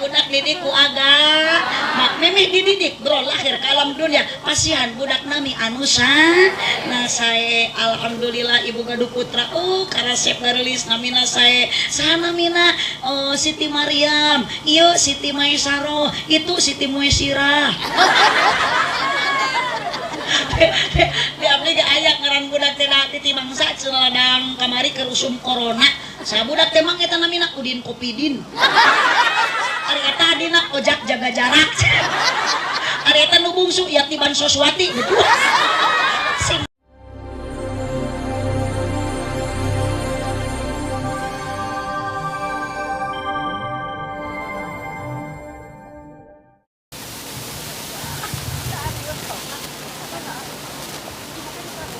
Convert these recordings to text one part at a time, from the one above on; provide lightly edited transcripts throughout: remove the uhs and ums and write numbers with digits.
budak didikku agak mak memeh dididik bro lahir ke alam dunia pasihan budak nami anusa nah saya alhamdulillah ibu gaduh putra karasep ngerilis namina saya namina Siti Maryam iya Siti Maisaro itu Siti Muesirah di abdi ge aya ngaran budak teh titi mangsa celadang kamari ke rusum corona sabudak teh mang eta namina Udin Kopidin ari eta dina ojak jaga jarak ari eta nu bungsu Yatiban Soswati betul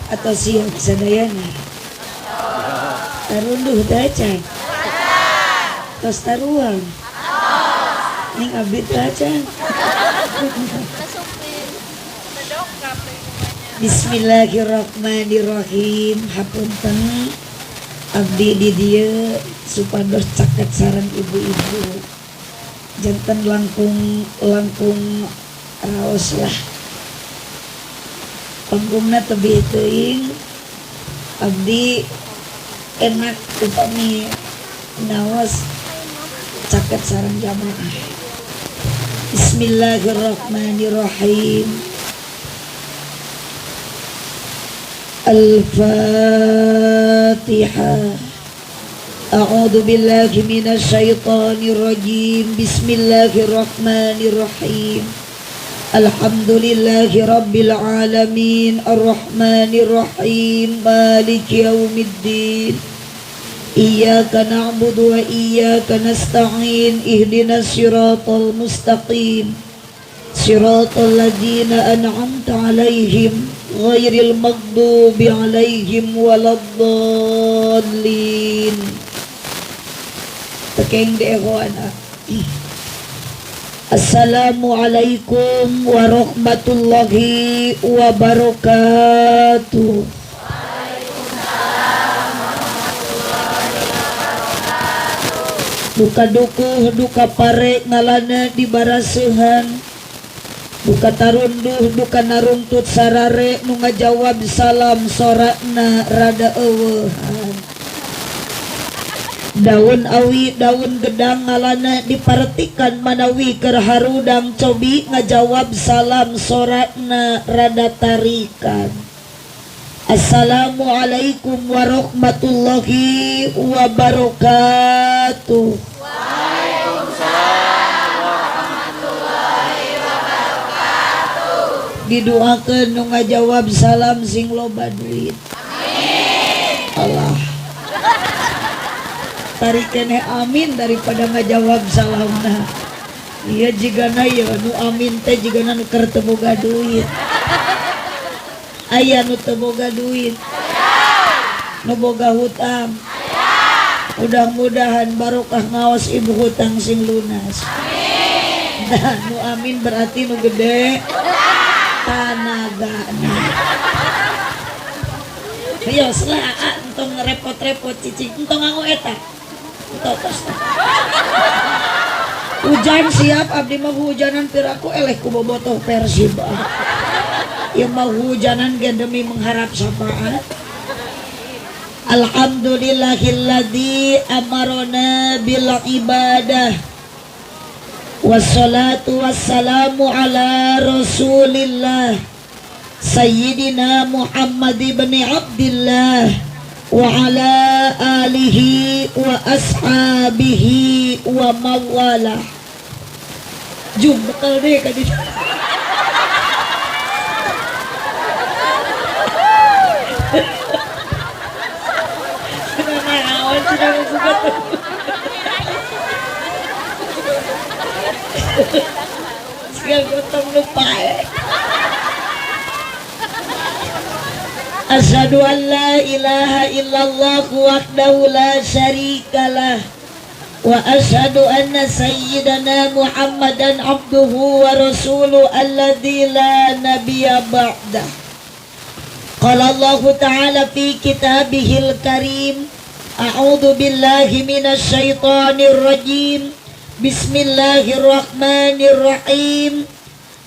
atau siap sadayana tarunduh dacan tos taruang ning abdi dacan Bismillahirrahmanirrahim hapunten abdi di dieu supados caket sareng ibu-ibu janten langkung raos lah panggungna tebih teuing abdi enak upami nawas caket sareng jamaah. Bismillahirrahmanirrahim. Al-Fatihah. A'udzu billahi minasy syaithanir rajim. Bismillahirrahmanirrahim. Alhamdulillahi rabbil alamin arrahmanir rahim maliki yaumiddin iyyaka na'budu wa iyyaka nasta'in ihdinas siratal mustaqim siratal ladzina an'amta 'alaihim ghairil maghdubi 'alaihim waladdallin. Tekeng dewana. Assalamualaikum warahmatullahi wabarakatuh. Duka dukuh duka pare ngalana di baraseuhan duka tarunduh duka narungtut sarare nu ngajawab salam sorakna rada eueuhan. Daun awi daun gedang ngalana diparetikan manawi keur harudang cobi ngajawab salam sorakna rada tarikan. Assalamualaikum warahmatullahi wabarakatuh. Waalaikumsalam warahmatullahi wabarakatuh. Didoakeun nu ngajawab salam sing loba duit. Amin. Allah tarik kene amin daripada ngajawab salamna. Iya jigana ya nu amin teh jigana nu keur teu boga duit. Aya nu teu boga duit. Nu boga hutang. Mudah-mudahan barokah ngaos ibu hutang sing lunas. Amin. Nah, nu amin berarti nu gede tanagana. Ayo selaa entong repot-repot cicing entong nganggo eta. Hujan siap abdi mah hujanan piraku eleh ku bobotoh Persib. Ieu mah hujanan ge demi mengharap syafaat. Alhamdulillahilladzi amarona bil ibadah. Wassalatu wassalamu ala Rasulillah Sayyidina Muhammad ibn Abdillah wa ala alihi wa ashabihi wa mawala. Jum bekal deh ka ditu. Naon sudah buka. Sigal gotong lupa. Asyhadu an la ilaha illallah wahdahu la syarikalah wa asyhadu anna sayyidana Muhammadan abduhu wa rasuluhu alladzi la nabiyya ba'dah. Qala Allah ta'ala fi kitabihil karim a'udzu billahi minasy syaithanir rajim Bismillahirrahmanirrahim.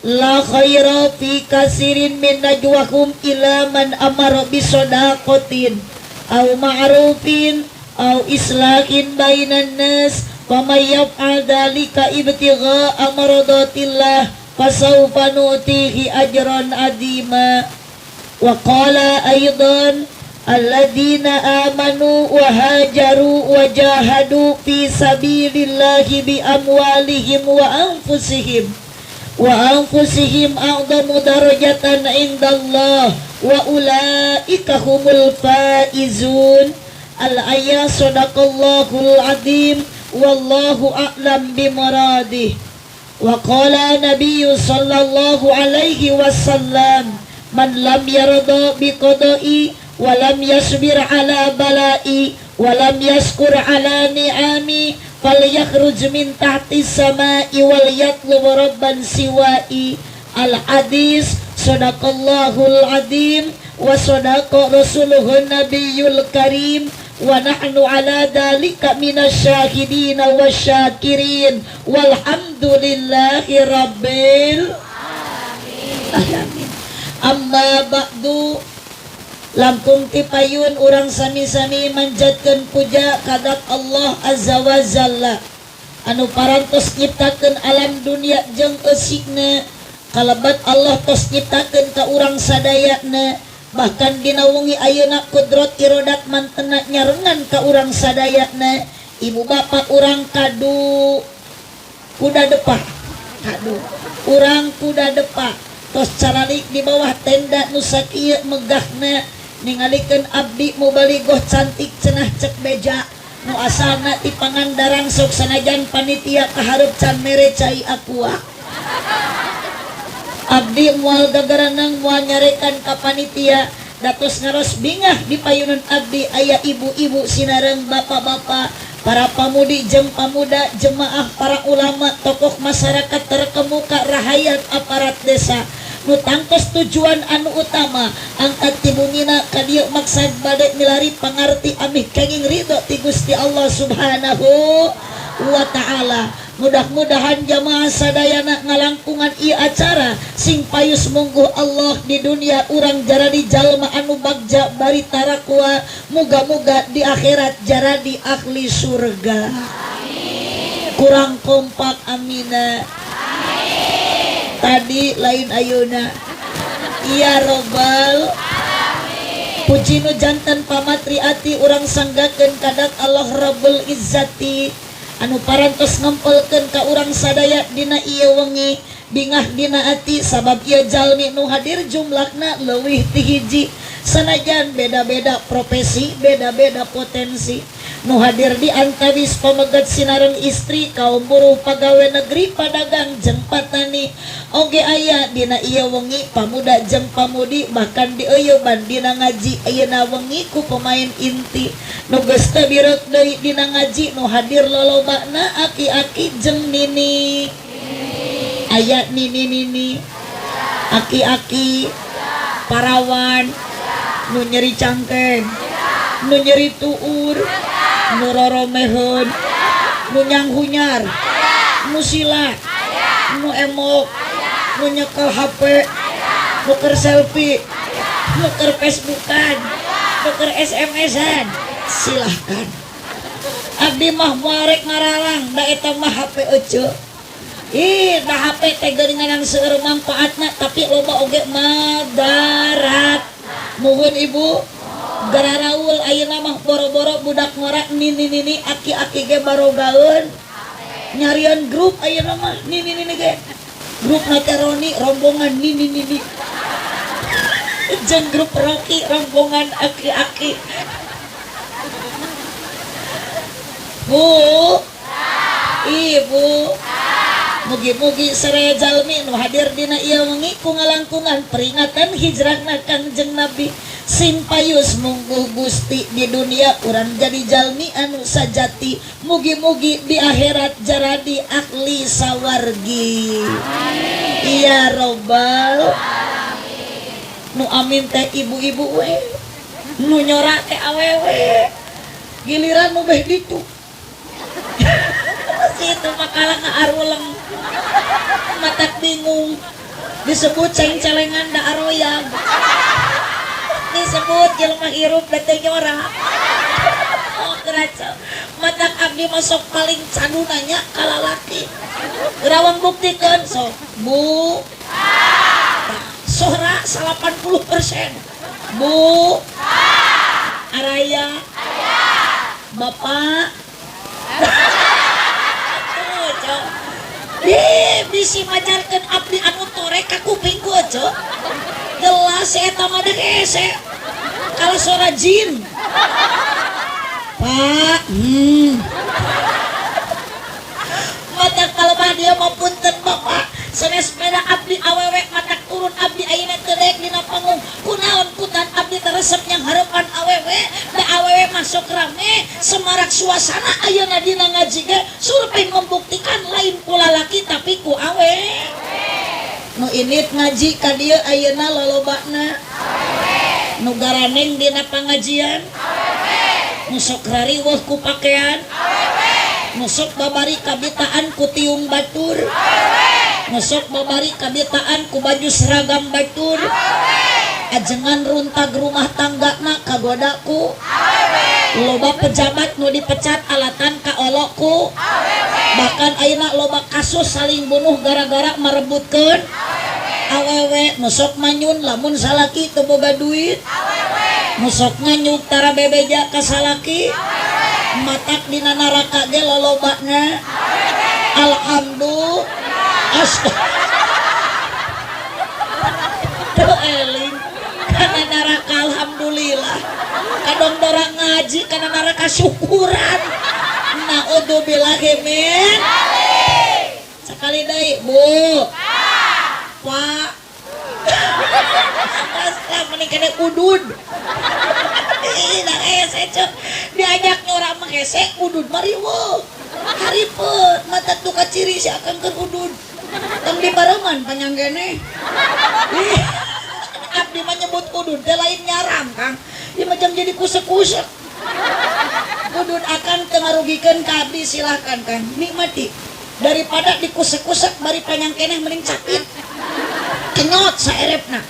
La khaira fi kasirin min najwahum ila man amara bisadaqatin aw ma'rufin aw islahin bainan nas faman yaf'al dzalika ibtigha'a maradatillah fasawfa nu'tihi ajran 'azima. Wa qala aidan alladzina amanu wa hajaru wa jahadu fi sabilillahi bi amwalihim wa anfusihim a'zamu darajatan indallah wa ulaika humul faizun. Al-ayat sadaqallahul azim wallahu a'lam bimuradih. Wa qala nabiyyu sallallahu alaihi wasallam man lam yarda biqada'i wa lam yasbir ala bala'i wa lam yaskur ala ni'ami falyakhruj min tahti samai wal yatlub rabban siwa'i. Al-hadis sadaqallahul azim wa sadaqa rasuluhun nabiyul karim wa nahnu ala dhalika minasyahidina wasyakirin walhamdulillahi rabbil alamin. Amma ba'du, langkung tipayun urang sami-sami manjatkeun puja kadat Allah azza wa jalla anu parantos nyiptakeun alam dunia jeung eusigna. Kalabat Allah tos nyiptakeun ka urang sadayana, bahkan dina wengi ayeuna kudrat irodat mantena nyarengan ka urang sadayana. Ibu bapak urang kadu kuda depa, urang kuda depa tos caralik di bawah tenda nu sakieu megahna ningalikeun abdi mubalighah cantik cenah cek beja nu asalna ti Pangandaran sok sanajan panitia kahareup can mere cai aqua. Abdi moal gagaranang moal nyarekan ka panitia datos ngaros bingah di payunan abdi aya ibu-ibu sinareng bapak-bapak, para pamudi jeung pamuda, jemaah, para ulama, tokoh masyarakat terkemuka, rahayat aparat desa nu tangtos tujuan anu utama angkat tibungina ka dieu maksad bade milari pangarti amih kenging ridho ti Gusti Allah Subhanahu wa taala. Mudah-mudahan jamaah sadayana ngalangkungan ieu acara sing payus mungguh Allah di dunia urang jaradi jalma anu bagja bari tarakwa, muga-muga di akhirat jaradi ahli surga. Amin. Kurang kompak amina. Amin. Tadi lain ayeuna. Ya Robbal Alamin. Puji nu janten pamatri ati urang sanggakeun kadat Allah Rabbul Izzati anu parantos ngempelkeun ka urang sadaya dina ieu wengi bingah dina ati sabab ieu jalmi nu hadir jumlahna leuwih ti hiji. Sanajan beda-beda profesi, beda-beda potensi, nu hadir di antawis pamegat sinareng istri, kaum buruh, pagawe negeri, padagang jeung patani. Oge aya dina ieu wengi pamuda jeung pamudi, bahkan di eueuban dina ngaji ayeuna wengi ku pemain inti nu geus teu bireuk deui dina ngaji nu hadir lolobana aki-aki jeung nini. Aya nini-nini, aki-aki, parawan, nu nyeri cangkeng, nu nyeri tuur, nu roromeheun, nu nyanghunyar, nu sila, nu emok, nu nyekel HP, nu keur selfie, nu keur Facebookan, nu keur SMS-an, silahkan. Abdi mah moal rek ngaralang da eta mah HP euceu. Ih, da HP teh geuningan seueur manfaatna tapi loba oge madarat. Muhun ibu gararaul ayeuna mah boro-boro budak ngora nini-nini aki-aki ge barogaeun nyarian grup ayeuna mah nini-nini ge grup nateroni rombongan nini-nini jeung grup Rocky rombongan aki-aki. Bu ibu mugi-mugi saraya jalmi nu hadir dina ieu wengi ku ngalangkungan peringatan hijrahna Kangjeng Nabi sing payus mungguh Gusti di dunia urang jadi jalmi anu sajati, mugi-mugi di akhirat jaradi ahli sawargi. Iya Robbal Alamin. Nu amin teh ibu-ibu we, nu nyora teh awewe, giliran nu beh ditu Situ makalah ngaarulang matak bingung disebut ceng-celengan da aroyag disebut jelema hirup da teu nyorak. Oh keraca matak abdi masuk paling cadunanya ka lalaki gerawang buktikeun sok Bu Sohra 80% Bu Araya Bapak bisi majarkeun abdi anu torek ka kupingku aja jelas eta mah da hese kalau suara jin Pak matak kalau mah dia mau punten Bapak sanes sepeda abdi awewe matak turun abdi ayeuna teu daek dina panggung kunaon kutan abdi teresep yang harapan awewe da awewe masuk rame semarak suasana ayeuna dina ngaji ge surpeng membuktikan lain ku lalaki tapi ku awe nu init ngaji ka dieu ayeuna lolobana nu garaneng dina pangajian nu sok rariweuh ku pakean nu sok babari kabitaan ku tiung batur ngesok babari kabitaan ku baju seragam batur ajengan runtag rumah tangga na kagodaku loba pejabat nu dipecat alatan ka olokku bahkan ayeuna loba kasus saling bunuh gara-gara merebutkeun awewe nusok manyun lamun salaki teu boga duit nusok nganyuk tara bebeja ka salaki matak dina neraka ge lolobana alhamdulillah tuh eling karena neraka alhamdulillah kadang dorang ngaji karena neraka syukuran naudzubillahi min sekali deui Bu Pak asal mending kena udud nah hese cok diajak nyorak mah hese udud mariwo haripet mata tuka ciri si akan ke udud tong di barengan panyanggene abdi mah nyebut udud teh lain nyaram Kang ieu mah jang jadi kusek-kusek udud akan teu ngarugikeun ka abdi silahkan Kang nikmati daripada dikusek-kusek bari panyanggene mending capit kenyot saerepna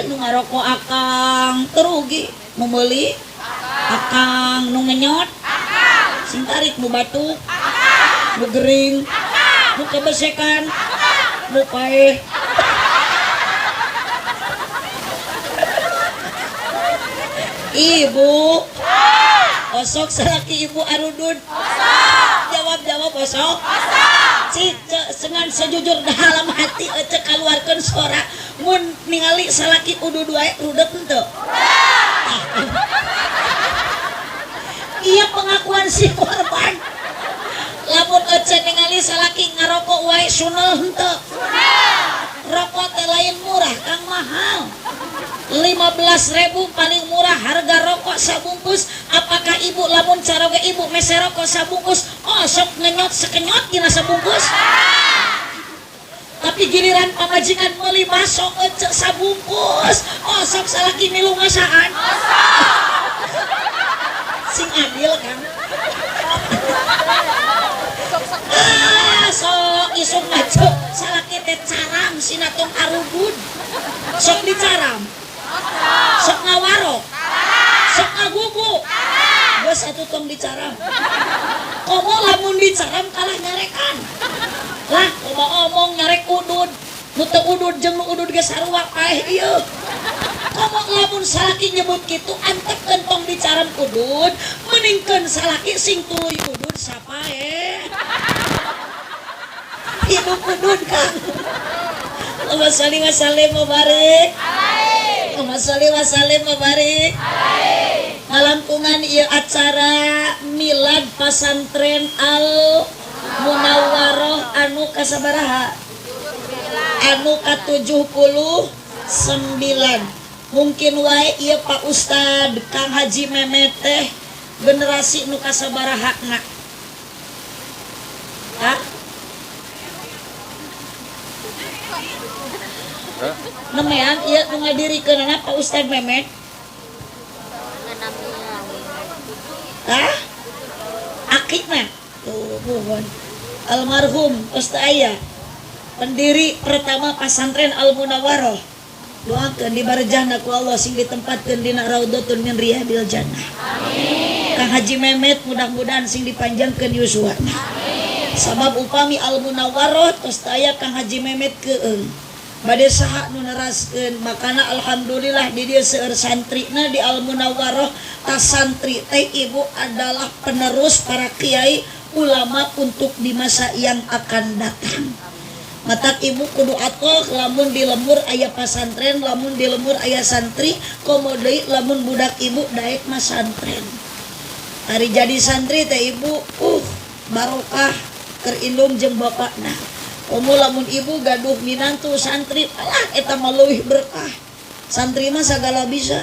nu ngaroko akang terugi nu meuli akang nu ngenyot sing tarik nu batuk nu gering nu kebesekan nu paeh Ibu osok salaki ibu arudud jawab osok dengan sejujur dalam hati ece kaluarkeun suara mun ningali salaki udud wae rudep henteu iya pengakuan si korban lamun ece ningali salaki ngarokok wae sunel henteu rokok teh lain murah Kang mahal 15.000 paling murah harga rokok sabungkus apakah ibu lamun caroge ibu mese rokok sabungkus oh sok ngenyot sekenyot dina sabungkus tapi giliran pamajikan meuli masok ece sabungkus oh sok salaki milu ngasaan sing adil Kang sok isuk maco salaki teh caram sinatong arubud sok dicaram sok ngawarok sok ngagugu geus atuh tong dicaram komo lamun dicaram kalah nyarekan lah komo omong nyarek udud nu teu udud jeung nu udud ge sarua paeh ieu komo lamun salaki nyebut kitu antepkeun tong dicaram udud meningkeun salaki sing tuluy udud sapae hidup udud Kang Allahumma sholli wa sallim wa barik Allahumma sholli wa sallim wa barik ngalangkungan ieu acara milad pasantren Al Munawwaroh anu kasabaraha anu ka-79 mungkin wae ieu Pak Ustad Kang Haji Memet teh generasi nu kasabarahana nemean ieu nu ngadirikeunana Pak Ustad Memet akikna tuh Mohon almarhum Ustaz Aya pendiri pertama pesantren Al Munawwaroh doakeun dibarejahna ku Allah sing ditempatkeun dina raudhatun min riyadil jannah. Amin. Kang Haji Memet mudah-mudahan sing dipanjangkeun yuswana. Amin. Sabab upami Al Munawwaroh tos aya Kang Haji Memet keung bade saha nu neraskeun makana alhamdulillah di dieu seueur santrina di Al Munawwaroh tas santri teh ibu adalah penerus para kiai ulama untuk di masa yang akan datang. Matak ibu kudu atoh lamun di lembur aya pasantren, lamun di lembur aya santri, komo deui lamun budak ibu daek mah santren. Hari jadi santri teh ibu barokah keur indung jeung bapakna. Komo lamun ibu gaduh minantu santri, alah eta mah leuwih berkah. Santri mah sagala bisa.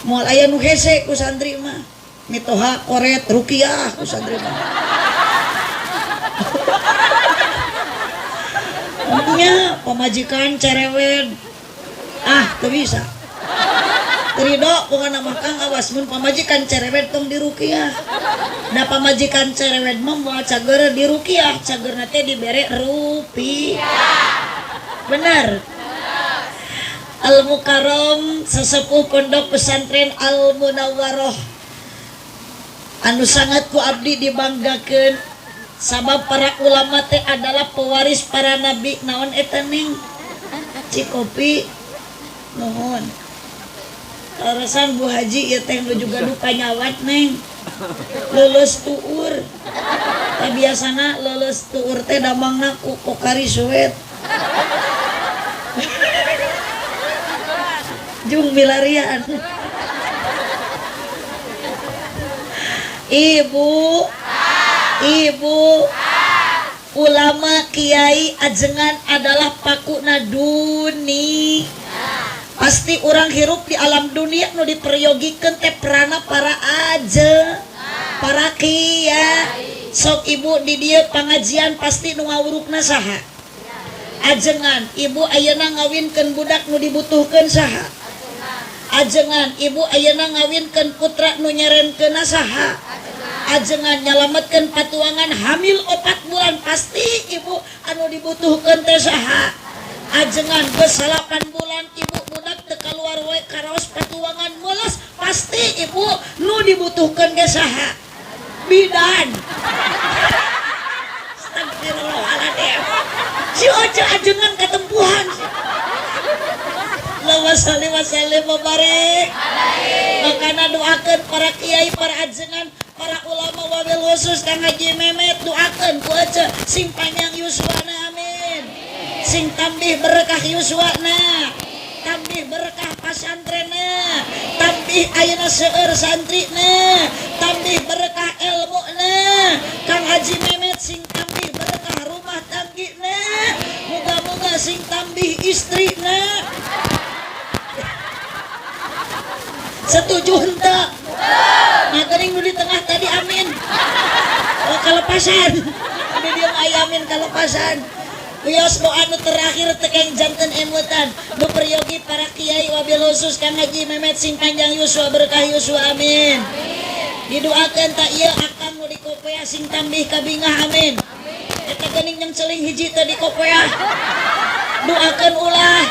Moal aya nu hese ku santri mah. Mitoha koret ruqyah ku santri mah. Nya pamajikan cerewet teu bisa terido pokona mah Kang awas mun pamajikan cerewet tong diruqyah da pamajikan cerewet mah moal cager diruqyah cagerna teh dibere rupiah bener. Al Mukarram sesepuh pondok pesantren Al Munawwaroh anu sangat ku abdi dibanggakeun sabab para ulama teh adalah pewaris para nabi. Naon eta ning Cikopi nuhun tarasan Bu Haji ieu teh juga duka nyawat neng leuleus tuur teh biasana leuleus tuur teh damangna ku kokari suet jung milarian Ibu ulama kiai ajengan adalah pakuna duni. Pasti orang hirup di alam dunia nu diperyogikan teh perana para aje para kiai. Sok ibu di dia pengajian pasti nu ngawurukna saha ajengan. Ibu ayeuna ngawinkeun budak nu dibutuhkeun saha ajengan. Ibu ayeuna ngawinkeun putra nu nyerenkeunna saha ajengan. Nyalametkeun patuangan hamil 4 bulan pasti ibu anu dibutuhkeun teh saha ajengan. Geus 8 bulan ibu budak teu kaluar wae karaos patuangan meuleus pasti ibu nu dibutuhkeun ge saha bidan. Astagfirullahaladzim si oce ajengan katempuhan Allahumma wasallim mubarak. Makana doakeun para kiai para ajengan para ulama wabil khusus Kang Haji Memet doakeun ku aja sing panjang yuswana amin. Sing tambih berkah yuswana, tambih berkah pasantrenna, tambih ayeuna seueur santrina, tambih berkah ilmuna. Kang Haji Memet sing tambih berkah rumah tanggina, moga-moga sing tambih istrina. Setuju henteu? Nah geuning nu di tengah tadi amin. Oh kalepasan. Anu dieu ayamin kalepasan. Wios doa nu terakhir tekeng janten emutan. Nu peryogi para kiai wabil khusus Kang Haji Memet sing panjang yuswa berkah yuswa amin. Didoakeun ta ieu akang nu di kopea sing tambih kabingah amin. Eta geuning yang celing hiji teh di kopea. Doakeun ulah.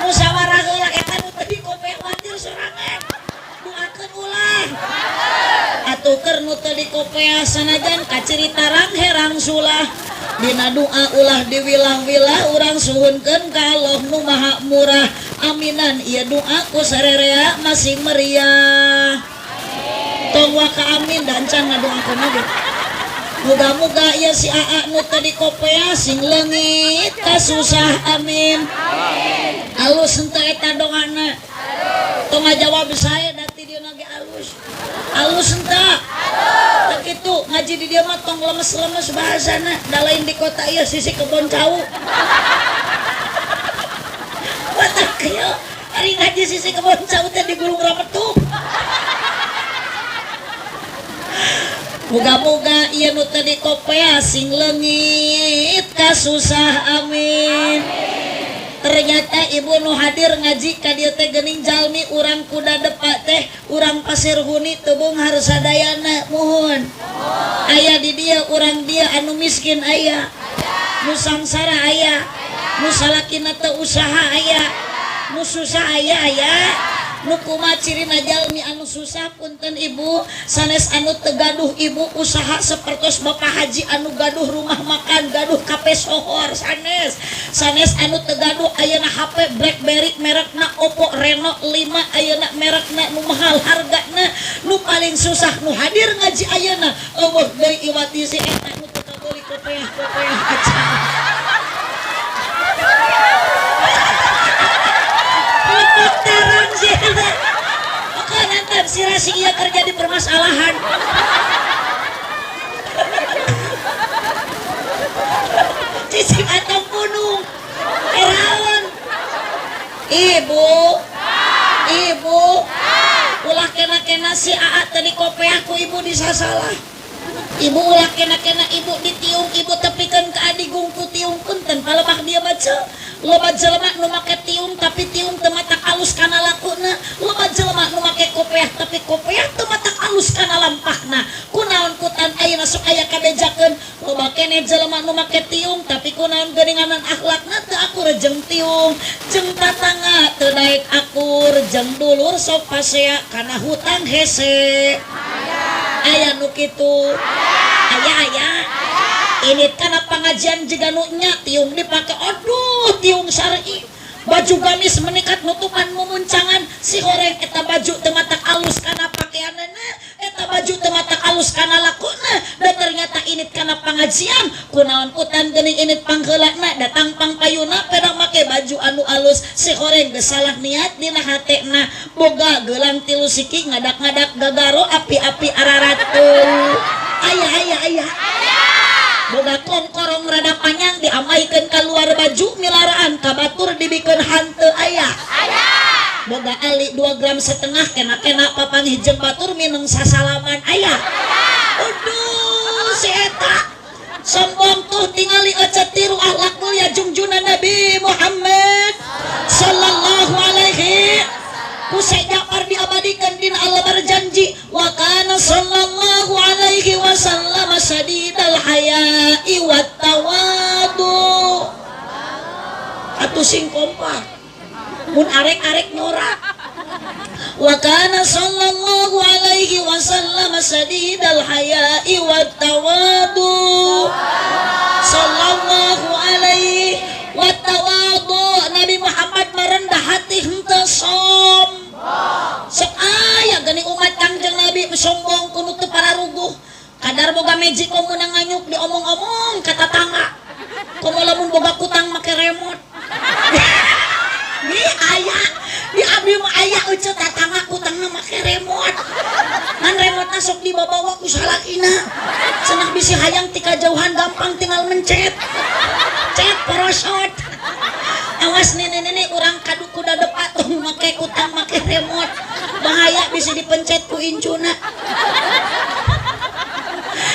Musyawarah heula eta nu teh di kopea watir sorangan. Doakeun ulah. Atuh keur nu teu di kopea sanajan kacerita rangherang sulah. Dina doa ulah diwilah-wilah urang suhunkeun ka Allah nu maha murah. Aminan ieu doa ku sarerea masing meriah. Tong wa ka amin dan can ngadoakeun ge. Muga-muga ieu si AA nu teu di kopea sing leungit kasusah amin. Alus henteu eta doana. Tong ngajawab sae dati dieu ge alus. Alus henteu. Tak kitu ngaji di dieu mah tong lemes-lemes bahasana. Da lain di kota ieu sisi kebon cau. Watak ieu ari ngaji sisi kebon cau teh di Gunung Rametuk. Moga-moga ieu nu teu di kopea sing leungit kasusah amin. Ternyata ibu nu hadir ngaji ka dieu teh geuning jalmi urang kuda depa teh urang Pasir Huni tebung harsadayana muhun. Aya di dieu urang dia anu miskin aya, nu sangsara aya, nu salakina teu usaha aya, nu susah aya, nu kumaha cirina jalmi anu susah punten ibu sanes anu teu gaduh ibu usaha sapertos Bapak Haji anu gaduh rumah makan gaduh kape sohor sanes anu teu gaduh ayeuna HP BlackBerry merekna Oppo Reno 5 ayeuna merekna nu mahal hargana nu paling susah nu hadir ngaji ayeuna eueuh deui iwati si eta nu teu kabeuli kopeah acan Putaran sih oke nanti si Rasi iya terjadi permasalahan cicing atau punung erawan ibu ulah kena si Aa tadi kopeahku ibu disasalah ibu ulah kena ibu ditiung ibu tepikeun ka adigung ku tiung punten palebak dia baca loba jelema nu make tiung tapi tiung teu matak alus kana lakuna loba jelema nu make kopeah tapi kopeah teu matak alus kana lampahna kunaon kutan ayeuna sok aya kabejakeun loba keneh jelema nu make tiung tapi kunaon geuninganan akhlakna teu akur jeung tiung jeung tatangga teu daek akur jeung dulur sok pasea kana hutang hese aya nu kitu aya ini karena pengajian juga nunya tiung dipakai aduh tiung syar'i baju gamis menikat nutupan memuncangan si horeng eta baju tematak alus karena pakaianana eta baju tematak alus karena lakuna dan ternyata ini karena pengajian kunaon kutan geuning ini pangheulana datang pangpayuna pedang make baju anu alus si horeng geus salah niat dina hatena boga gelang tilu siki ngadak-ngadak gagaro api-api ararateun aya boga korong rada panjang diamaikeun ka luar baju milaraan ka batur dibikeun hanteu aya boga ali 2,5 gram kena papanggih jeung batur mineng sasalaman aya aduh si eta sombong tuh tingali ecet tiru akhlak mulia junjungan Nabi Muhammad sallallahu alaihi Kusai Ja'far diabadikan dina Allah berjanji wa kana sallallahu alaihi wasallam sadidal haya'i wat tawadu atuh sing kompak mun arek-arek nyorak wa kana sallallahu alaihi wasallam sadidal haya'i wat tawadu sallallahu alaihi wat tawadu Nabi Muhammad merendah hati henteu som sok aya geuning umat Kangjeng Nabi sombong kudu teu pararuguh kadar boga meji komo nganyuk diomong-omong ka tatangga komo lamun boga kutang make remote di aya di abdi mah aya euceut tatangga kutangna make remote ngan remote sok dibawa ku salakina cenah bisi hayang ti kajauhan gampang tinggal mencet cet porosot awas nenek-nenek urang kadu kuda depat tuh make kutang make remote bahaya bisa dipencet ku incuna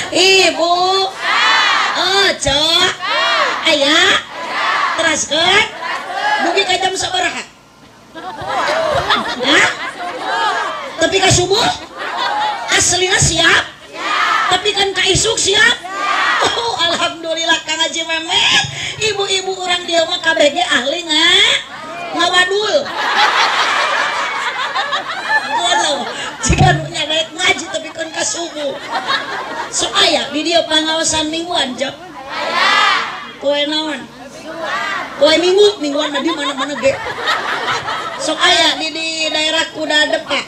ibu cok ayah teraskeun dugi ka jam sabaraha hah tapi ka subuh aslina siap tapi kan ka isuk siap oh alhamdulillah Kang Haji Memet ibu-ibu orang dia mah kabeh ge ahli ngawadul waduh jika nu nyadaek ngaji tapi kan ka subuh sok aya di dieu pangaosan mingguan jok aya poe naon poe mingguan di mana-mana ge sok aya di daerah Kuda Depa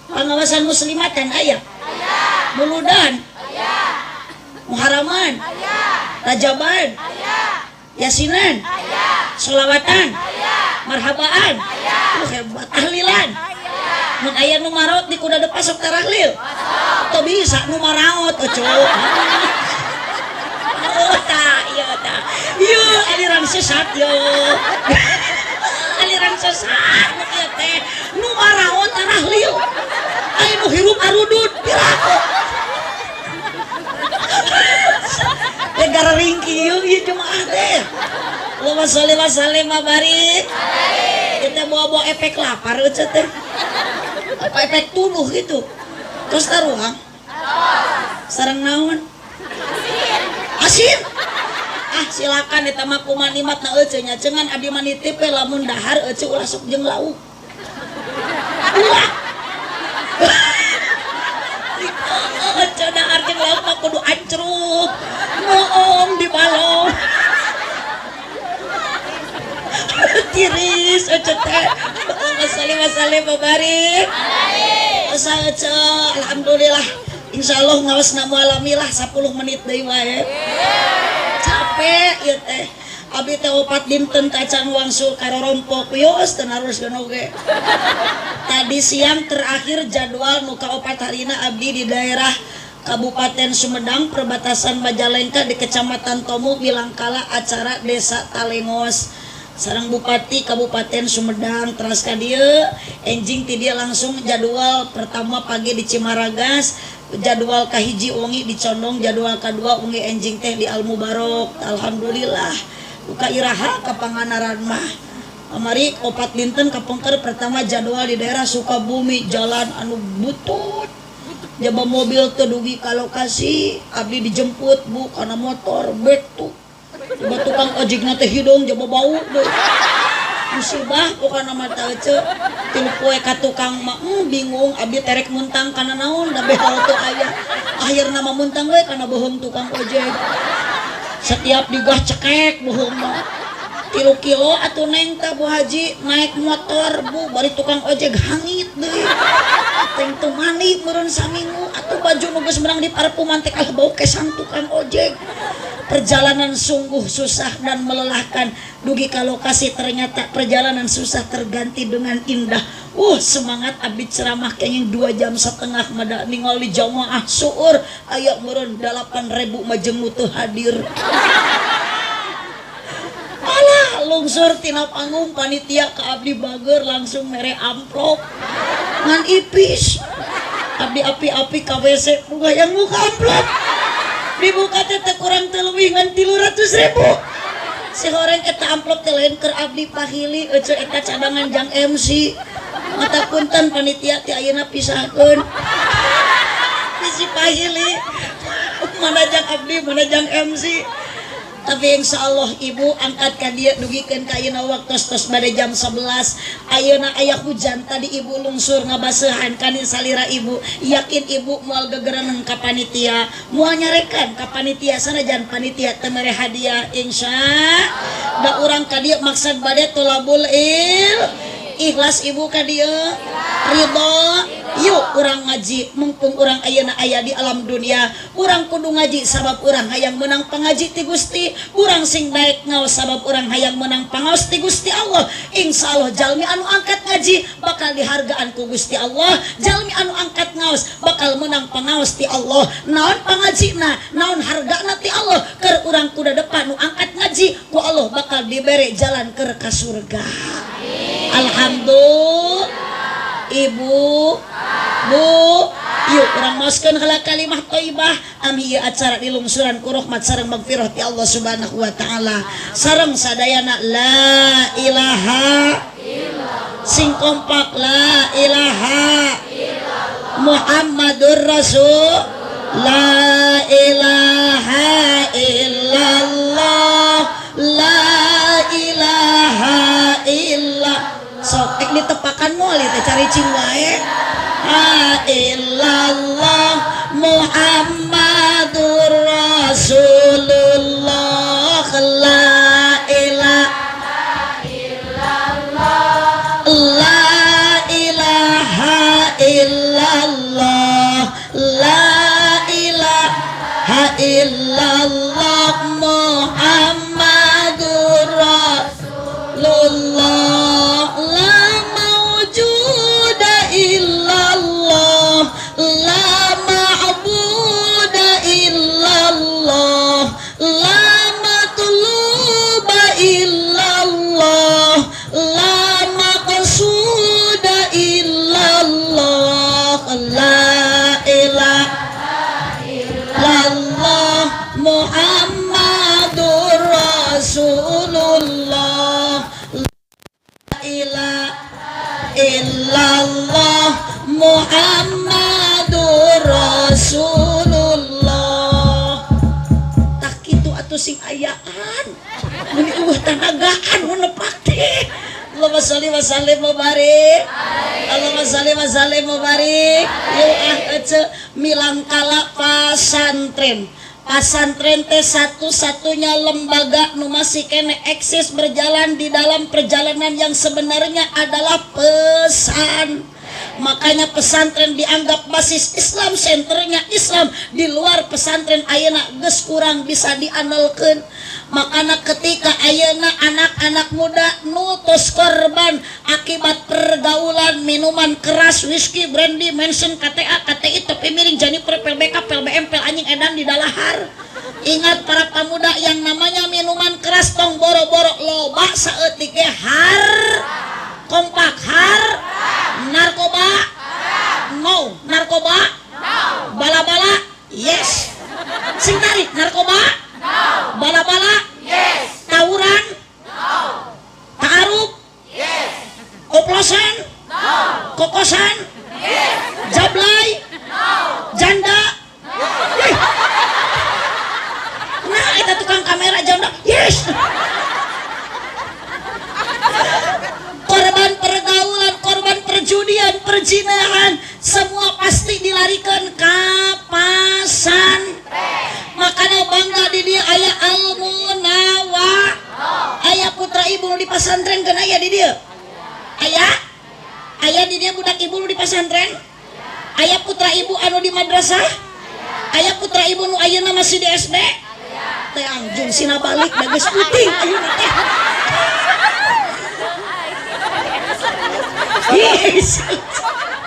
pengawasan muslimatan aya muludan aya muharaman aya rajaban aya yasinan aya sholawatan aya marhabaan aya hebat tahlilan mun aya nu maraot di Kuda Depa sok tarahlil teu bisa nu maraot oco ieu aliran sesat yo aliran sesat ieu teh nu maraot tarahlil aya nu hirup arudud piraku negara ringki ieu jemaah teh Allahumma sholli wa sallim wa barik. Kita bawa efek lapar teh. Apa efek tubuh gitu. Terus taruhang. Sareng naon? Asin. Silakan eta mah kumaha nikmatna eueuh nya cengan abdi mah nitip we lamun dahar eueuh ulah sok jeung lauk. Ulah. Eueuh dahar jeung lauk mah kudu ancruk. Moom dibalong. Tiris eueuh teh. Masalah babarik. Asa eueuh alhamdulillah. Insyaallah ngaosna mualamilah 10 menit deui wae. Capek ieu teh. Abdi teh 4 dinten kacang wangsul karorompo pios teu naruskeun oge. Tadi siang terakhir jadwal nu kaopat harina abdi di daerah Kabupaten Sumedang perbatasan Majalengka di Kecamatan Tomo Bilangkala acara Desa Talengos. Sareng Bupati Kabupaten Sumedang teras ka dieu enjing ti dia langsung jadwal pertama pagi di Cimaragas, jadwal kahiji wengi di Condong, jadwal kadua wengi enjing teh di Al Mubarok. Alhamdulillah buka iraha ka panganaran mah amari 4 dinten kapengker pertama jadwal di daerah Sukabumi, jalan anu butut jaba mobil teu dugi ka lokasi abdi dijemput bu kana motor betu jaba tukang ojekna teh hidung jaba bau deh musibah pokona mata eueuh tilu poe ka tukang mah bingung abdi terek muntang kana naon da behel teu aya akhirna mah muntang we kana bohong tukang ojek setiap digah cekek bohong mah 3 kilo atuh neng teh Bu Haji naik motor bu bari tukang ojek hangit deui teng teu mani meureun saminggu atuh baju nu geus menang di parfuman teh kalah bau kesan tukang ojek. Perjalanan sungguh susah dan melelahkan. Dugi ka lokasi ternyata perjalanan susah terganti dengan indah. Semangat abdi ceramah kayaknya 2,5 jam mada ningali jamaah suur aya meureun 8.000 majeng nu teu hadir. Alah lungsur tina panggung panitia ka abdi bager langsung mere amplop ngan ipis. Abdi api-api ka WC boga yang muka amplop. Dibuka teh kurang teu leuwih ngan 300.000. Si horeng eta amplop teh lain keur abdi pahili eueuh eta cadangan jang MC. Mata punten panitia teh ayeuna pisahkeun. Bisi pahili. Mana jang abdi, mana jang MC. Tapi insyaallah ibu angkat ka dieu dugikeun ka ayeuna waktos tos bade jam 11. Ayeuna aya hujan tadi ibu lungsur ngabaseuhan kana salira ibu. Yakin ibu moal gegereun ka panitia, moal nyarekan ka panitia sanajan panitia teu mere hadiah insya. Da urang ka dieu maksud bade tolabul ikhlas ibu ka dieu ridho. Yuk urang ngaji mumpung urang ayeuna aya di alam dunia urang kudu ngaji sabab urang hayang menang pangaji ti Gusti urang sing daek ngaos sabab urang hayang menang pangaos ti Gusti Allah. Insyaallah jalmi anu angkat ngaji bakal dihargaan ku Gusti Allah, jalmi anu angkat ngaos bakal menang pangaos ti Allah. Naon pangajina naon hargana ti Allah keur urang kuda depan nu angkat ngaji ku Allah bakal dibere jalan keur ka surga. Alhamdulillah. Ibu, Bu, yuk urang maoskeun heula kalimah thayyibah ami ieu acara dilungsuran ku rahmat sareng magfirah ti Allah Subhanahu wa taala. Sareng sadayana la ilaha illallah. Sing kompak la ilaha illallah. Muhammadur Rasul la ilaha illallah la ilaha illallah. Sok ek ditepakan moal teh cari cing wae. La illallah Muhammadur Rasulullah la ilaha illallah la ilaha illallah la ilaha illallah Muhammadur Rasulullah Muhammadur Muhammadur Rasulullah. Tak kitu atuh sing ayaan muni eueuh tanagaan mun nepake. Allahumma sholli wa sallim wa barik. Allahumma sholli wa sallim wa barik. Yeuh milang kala pasantren. Pasantren teh satu-satunya lembaga nu masih kene eksis berjalan di dalam perjalanan yang sebenarnya adalah pesan. Makanya pesantren dianggap basis Islam, senternya Islam. Di luar pesantren ayeuna geus kurang bisa diandalkeun. Makanya ketika ayeuna anak-anak muda nutus korban akibat pergaulan minuman keras, whisky, brandy, mention, KTA, KTI, topi miring, janiper, PLBK, PLBM, pel anjing edan di dalahar. Ingat para pemuda, yang namanya minuman keras tong boro-boro loba saeutik ge har, kompak har, narkoba no, narkoba bala-bala yes, sing tarik narkoba bala-bala yes, tawuran ta'aruf yes, oplosan kokosan yes, jablay janda nah eta tukang kamera janda yes. Korban pergaulan, korban perjudian, perzinahan, semua pasti dilarikan ke pesantren. Makanya bangga di dia aya Al-Munawa, aya putra ibu di pesantren, kan aya di dia, aya di dia budak ibu di pesantren, aya putra ibu anu di madrasah, aya putra ibu nu ayeuna masih di SD, teh anjing sina balik da geus puting ayeuna teh.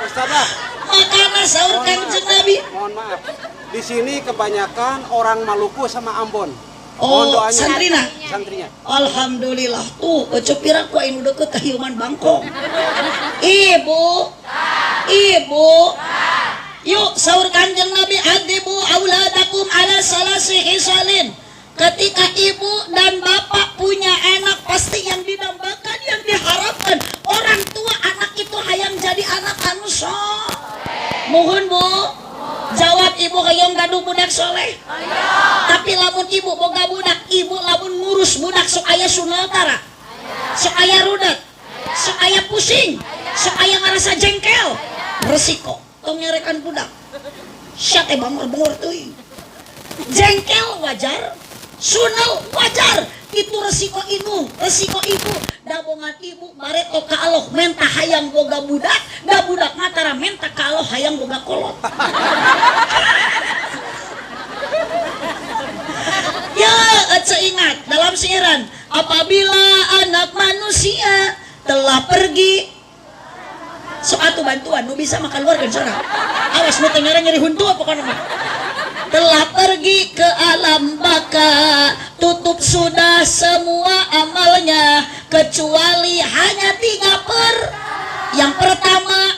Ustazah, makanya sahur Kanjeng Nabi. Mohon maaf, di sini kebanyakan orang Maluku sama Ambon. Oh, doanya. santrinya. Alhamdulillah tuh, kecupira ku anu deukeut ka Hiuman Bangkong. Ibu, yuk sahur Kanjeng Nabi, adibu auladakum ala salasi hisalin. Ketika ibu dan bapak punya anak, pasti yang didambakan, yang diharapkan orang tua anak itu hayang jadi anak anu soleh. Mohon bu, jawab ibu hayang gaduh budak soleh. Tapi lamun ibu boga budak, ibu lamun ngurus budak sok aya sunatara, sok aya rudet, sok aya pusing, sok aya ngarasa jengkel, resiko tong nyarekan budak. Syate bangor-bangor teuing. Jengkel wajar, sunel wajar, itu resiko ibu, dabongan ibu bareto ka Allah menta hayang boga budak, da budak matara menta ka Allah hayang boga kolot. Ya, ingat dalam seiran, apabila anak manusia telah pergi, suatu bantuan nu bisa makan luar kan sana. Awas nu teh nyeri huntu apa kana mah. Telah pergi ke alam baka, tutup sudah semua amalnya kecuali hanya 3 yang pertama,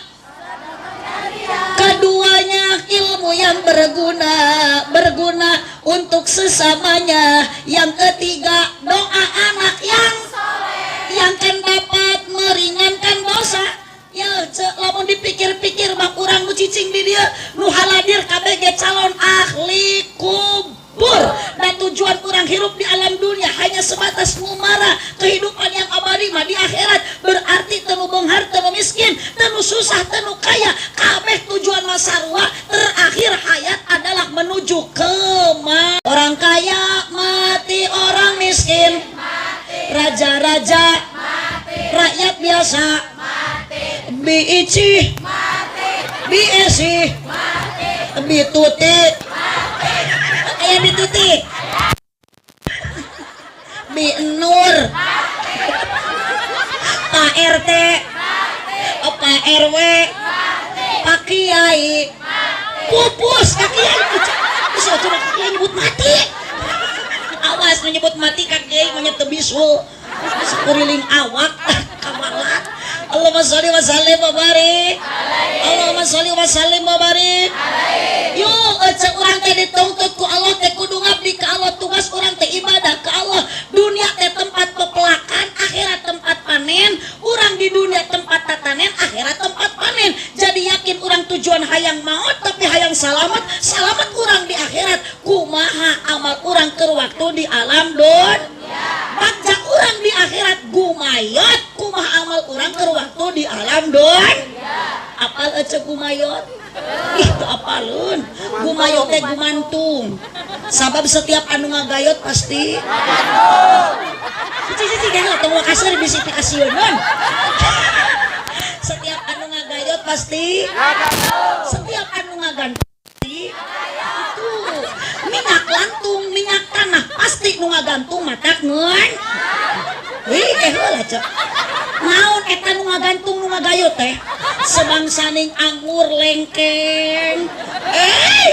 keduanya ilmu yang berguna untuk sesamanya, yang ketiga doa anak yang kan dapat meringankan dosa. Ya, lamun dipikir-pikir mah kurang nu cicing di dia nu haladir KBG calon ahli kubur, dan tujuan kurang hirup di alam dunia hanya sebatas ngumara kehidupan yang abadi mah di akhirat. Berarti teu beunghar, teu miskin, teu susah, teu kaya, kabeh tujuan masarwa terakhir hayat adalah menuju ke orang kaya mati, orang miskin raja-raja, rakyat biasa biici, biesi, bituti, bituti, binur, Pak RT, Pak RW, Pak Kiai, pupus, Kak Kiai, bisa coba Kak Kiai nyebut mati, awas nyebut mati Kak Kiai menyebut bisu, sekuriling awak, kawalat. Allahumma sholli wa sallim wa barik. Allahumma sholli wa sallim wa barik. Yuk, urang teh dituntut ku Allah teh kudu ngabdi ka Allah, tugas urang teh ibadah ka Allah. Dunia teh tempat pepelakan, akhirat tempat panen. Urang di dunia tempat tatanen, akhirat tempat panen. Jadi yakin urang salamat urang di akhirat kumaha amal urang keur waktu di alam dunya bagja urang di akhirat gumayot kumaha amal urang keur waktu di alam dunya apal ece gumayot itu apalun gumayot teh gumantung sabab setiap anu ngagayot pasti cici gelo tong kasar bisi teh kasieun setiap anu ngagayot pasti setiap anu ngagantung itu minyak lantung minyak tanah pasti nu ngagantung matak ngeun wih heula cek naon eta nu ngagantung nu ngagayot teh sebangsaning anggur lengkeng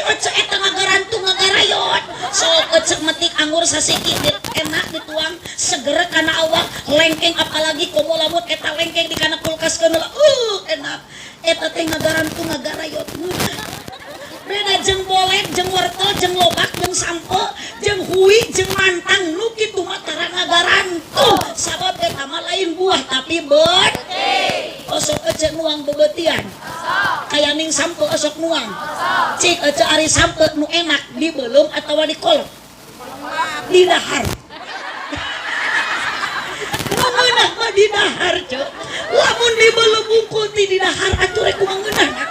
ece eta ngagarantung ngagarayot sok ece metik anggur sasiki enak dituang seger kana awak lengkeng apalagi komo lamun eta lengkeng di kana kulkas keunel enak eta teh ngagarantung ngagarayot beda jeung bolet jeung wortel jeung lobak jeung sampe jeung hui jeung mantang nu kitu mah tara ngagarantung sabab eta mah lain buah tapi osok ece nuang bebetian kaya ning sampe osok nuang cik ece ari sampe nu enak dibelum atawa dikolot di dahar enak mah di dahar cok lamun dibelum bungkul di dahar atuh rek kumaha ngeunana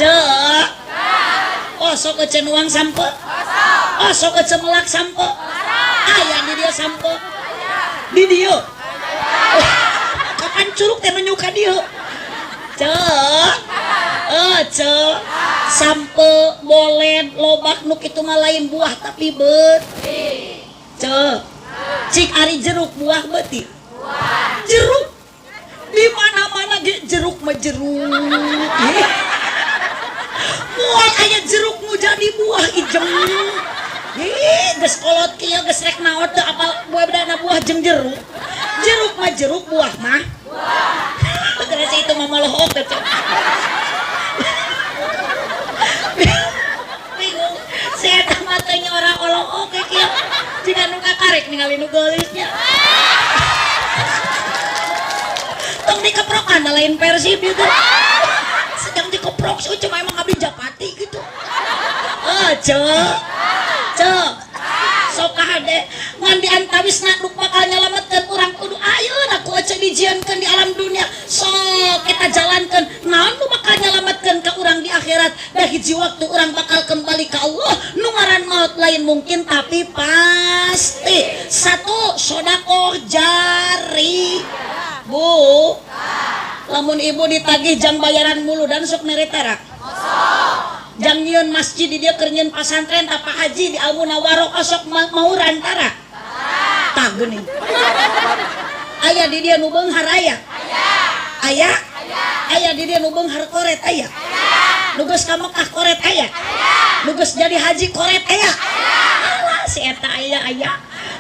cek osok ece nuang sampe osok ece melak sampe aya di dia sampe di dia kapan curug teh menyuk ka dieu cek cek sampe bolet lobak nu kitu mah lain buah tapi beuti cek cik ari jeruk buah beuti jeruk di mana-mana ge jeruk mah jeruk moal aya jeruk nu jadi buah ijem geus kolot kieu geus rek naon teu apal bedana buah jeung jeruk jeruk mah jeruk buah mah terus itu mah malohok teh bingung saya teh mah teh nyora olok oke kieu jika nu kakarek ningali nu geulisnya tong dikeprokan lain Persib itu sedang dikeprok sih cuma emang abdi Japati gitu cek sok kahade ngan diantawisna nu bakal nyalametkeun urang kudu ayeuna ku ece dijieunkeun di alam dunia sok kita jalankeun naon nu bakal nyalametkeun ka urang di akhirat da hiji waktu urang bakal kembali ka Allah nu ngaran maut lain mungkin tapi pasti satu sedekah jari bu lamun ibu ditagih jang bayaran mulu dan sok neretara jang nyieun masjid di dia keur nyieun pasantren apa haji di Al Munawwarah osok mauran tara tah geuning aya di dia nu beunghar aya aya di dia nu beunghar koret aya nu geus ka Mekah koret aya nu geus jadi haji koret aya alah si eta aya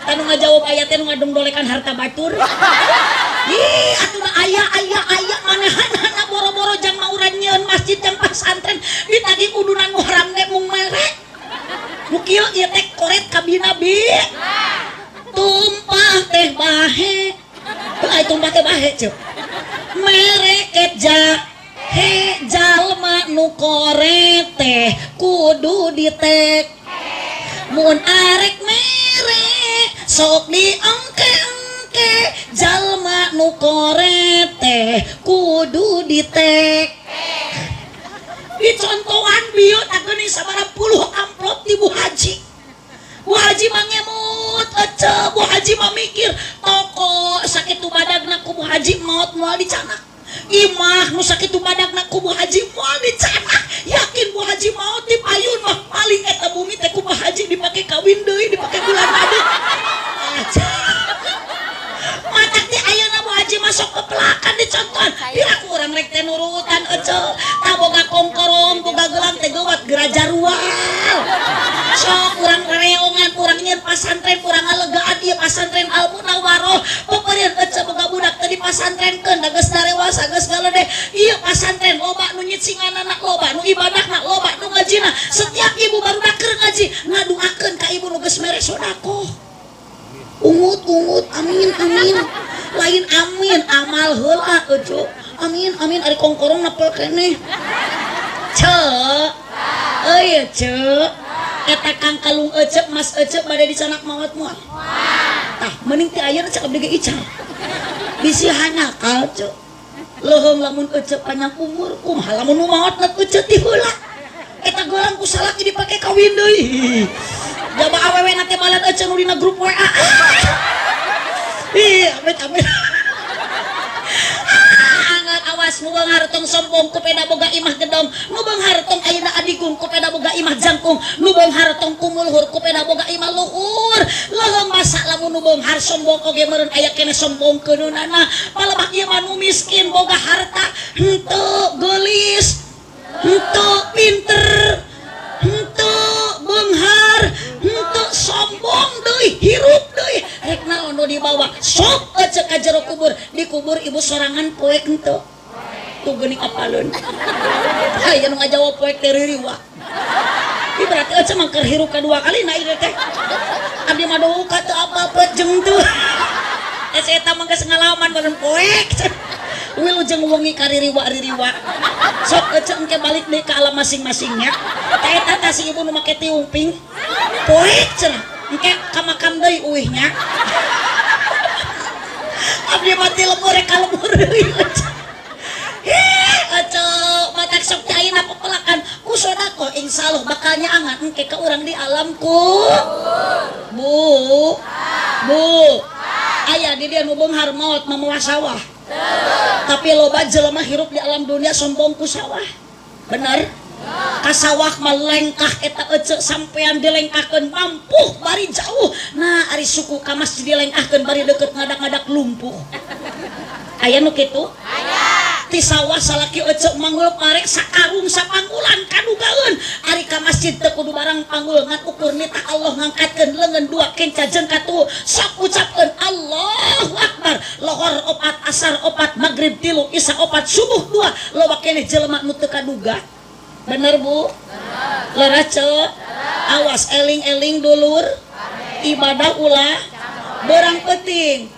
tanu ngajawab aya teh nu ngadongdolekan harta batur ih atuh aya manehanana boro-boro jang mauran nyieun masjid jang pasantren ditagih kudunan nu haram teh mung merek nu kieu ieu teh koret kabina bi tumpah teh bahe ai tumpah teh bahe ceuk merek ket jahe jalma nu koret teh kudu ditek mun arek merek sok diengke jalma nu koret teh kudu ditek dicontohan bieu tak geuning sabaraha puluh amplop di Bu Haji mah ngemut ece Bu Haji mah mikir toko sakitu badagna ku Bu Haji maot moal dicanak imah nu sakitu badagna ku Bu Haji moal dicanak yakin Bu Haji maot dipayun mah paling eta bumi teh ku Bu Haji dipake kawin deui dipake bulan madu matak teh ayeuna Bu Haji masuk ke pelakan dicontohan pira ku urang rek teh nurutan ece tah boga kongkorong boga gelang teh geuwat gerajarual sok urang rereongan urang nyieun pasantren urang ngalegaan ieu pasantren Al Munawwarah peupeurieun ece boga budak teh di pasantrenkeun da geus darewasa geus galedeh ieu pasantren loba nu nyitsinganana loba nu ibadahna loba nu ngajina setiap ibu barudak keur ngaji ngaduakeun ka ibu nu geus mere sodaqoh ungut amin lain amin amal heula eucu amin ari kongkorong nepel keneh Cek. Euy cek. Eta Kang Kalung Ecep Mas Ecep bade di sanak maot moal. Tah mending ti ayeuna cek abdi ge ical. Bisi hanyakal cek. Leuheung lamun Ecep panjang umur kumaha lamun nu maotna Ecep ti heula. Eta golang ku salaki dipake kawin deui. Jaba awewe na teh balat Ecep nu dina grup WA. Ih, amit-amit. Angat awas nu beung hartong sombong ku peda boga imah gedong, nu beung hartong ayeuna adigung ku peda boga imah jangkung, nu beung hartong kumulhur ku peda boga imah luhur. Leuheung masa lamun nu beung har sombong oge meureun aya keneh sombong keunana. Palebah ieu mah nu miskin boga harta henteu geulis, henteu pinter, henteu beunghar, henteu sombong deui, hirup deui. Rek naon nu dibawa? Sok ecek ka jero kubur, dikubur ibu sorangan poek henteu. Tuh geuning apaleun. Aya nu ngajawab poek teh ririwa. Ieu berarti ecek mah keur hirup kadua kali na ieu teh. Abdi mah doa ka teu apa-apa jeung teu. Eta mah geus ngalaman bareng poek. Wilujeng wengi ka ririwa-ririwa. Sok ecek engke balik deui ka alam masing-masingnya. Tah eta tah si ibu nu make tiungping. Poek cenah. Engke ka makam deui uihnya. Abdi mati lemur rek kalembur deui. Ecek matak sok teh ayeuna pepelakan ku sodako insyaallah bakal nyaangan engke ka urang di alamku. Bu. Aya di dia nu beunghar maot memelah sawah. Tapi loba jelema hirup di alam dunia sombong ku sawah. Bener? Ka sawah mah lengkah eta ecek sampean dilengkahkeun mampuh bari jauh. Nah ari suku ka masjid dilengkahkeun bari deukeut ngadak-ngadak lumpuh. Aya nu kitu? Aya. Ti sawah salaki ecek manggul parek sakarung sapanggulan kadugaeun. Ari ka masjid teu kudu barang panggul ngan ukur nita Allah ngangkatkeun leungeun dua kenca jeung katu. Sok ucapkeun Allahu Akbar. Lohor opat, asar opat, magrib 3, isya 4, subuh 2. Loba keneh jelema nu teu kaduga. Bener Bu? Leurah ceu. Awas eling-eling dulur. Ibadah ulah beurang penting.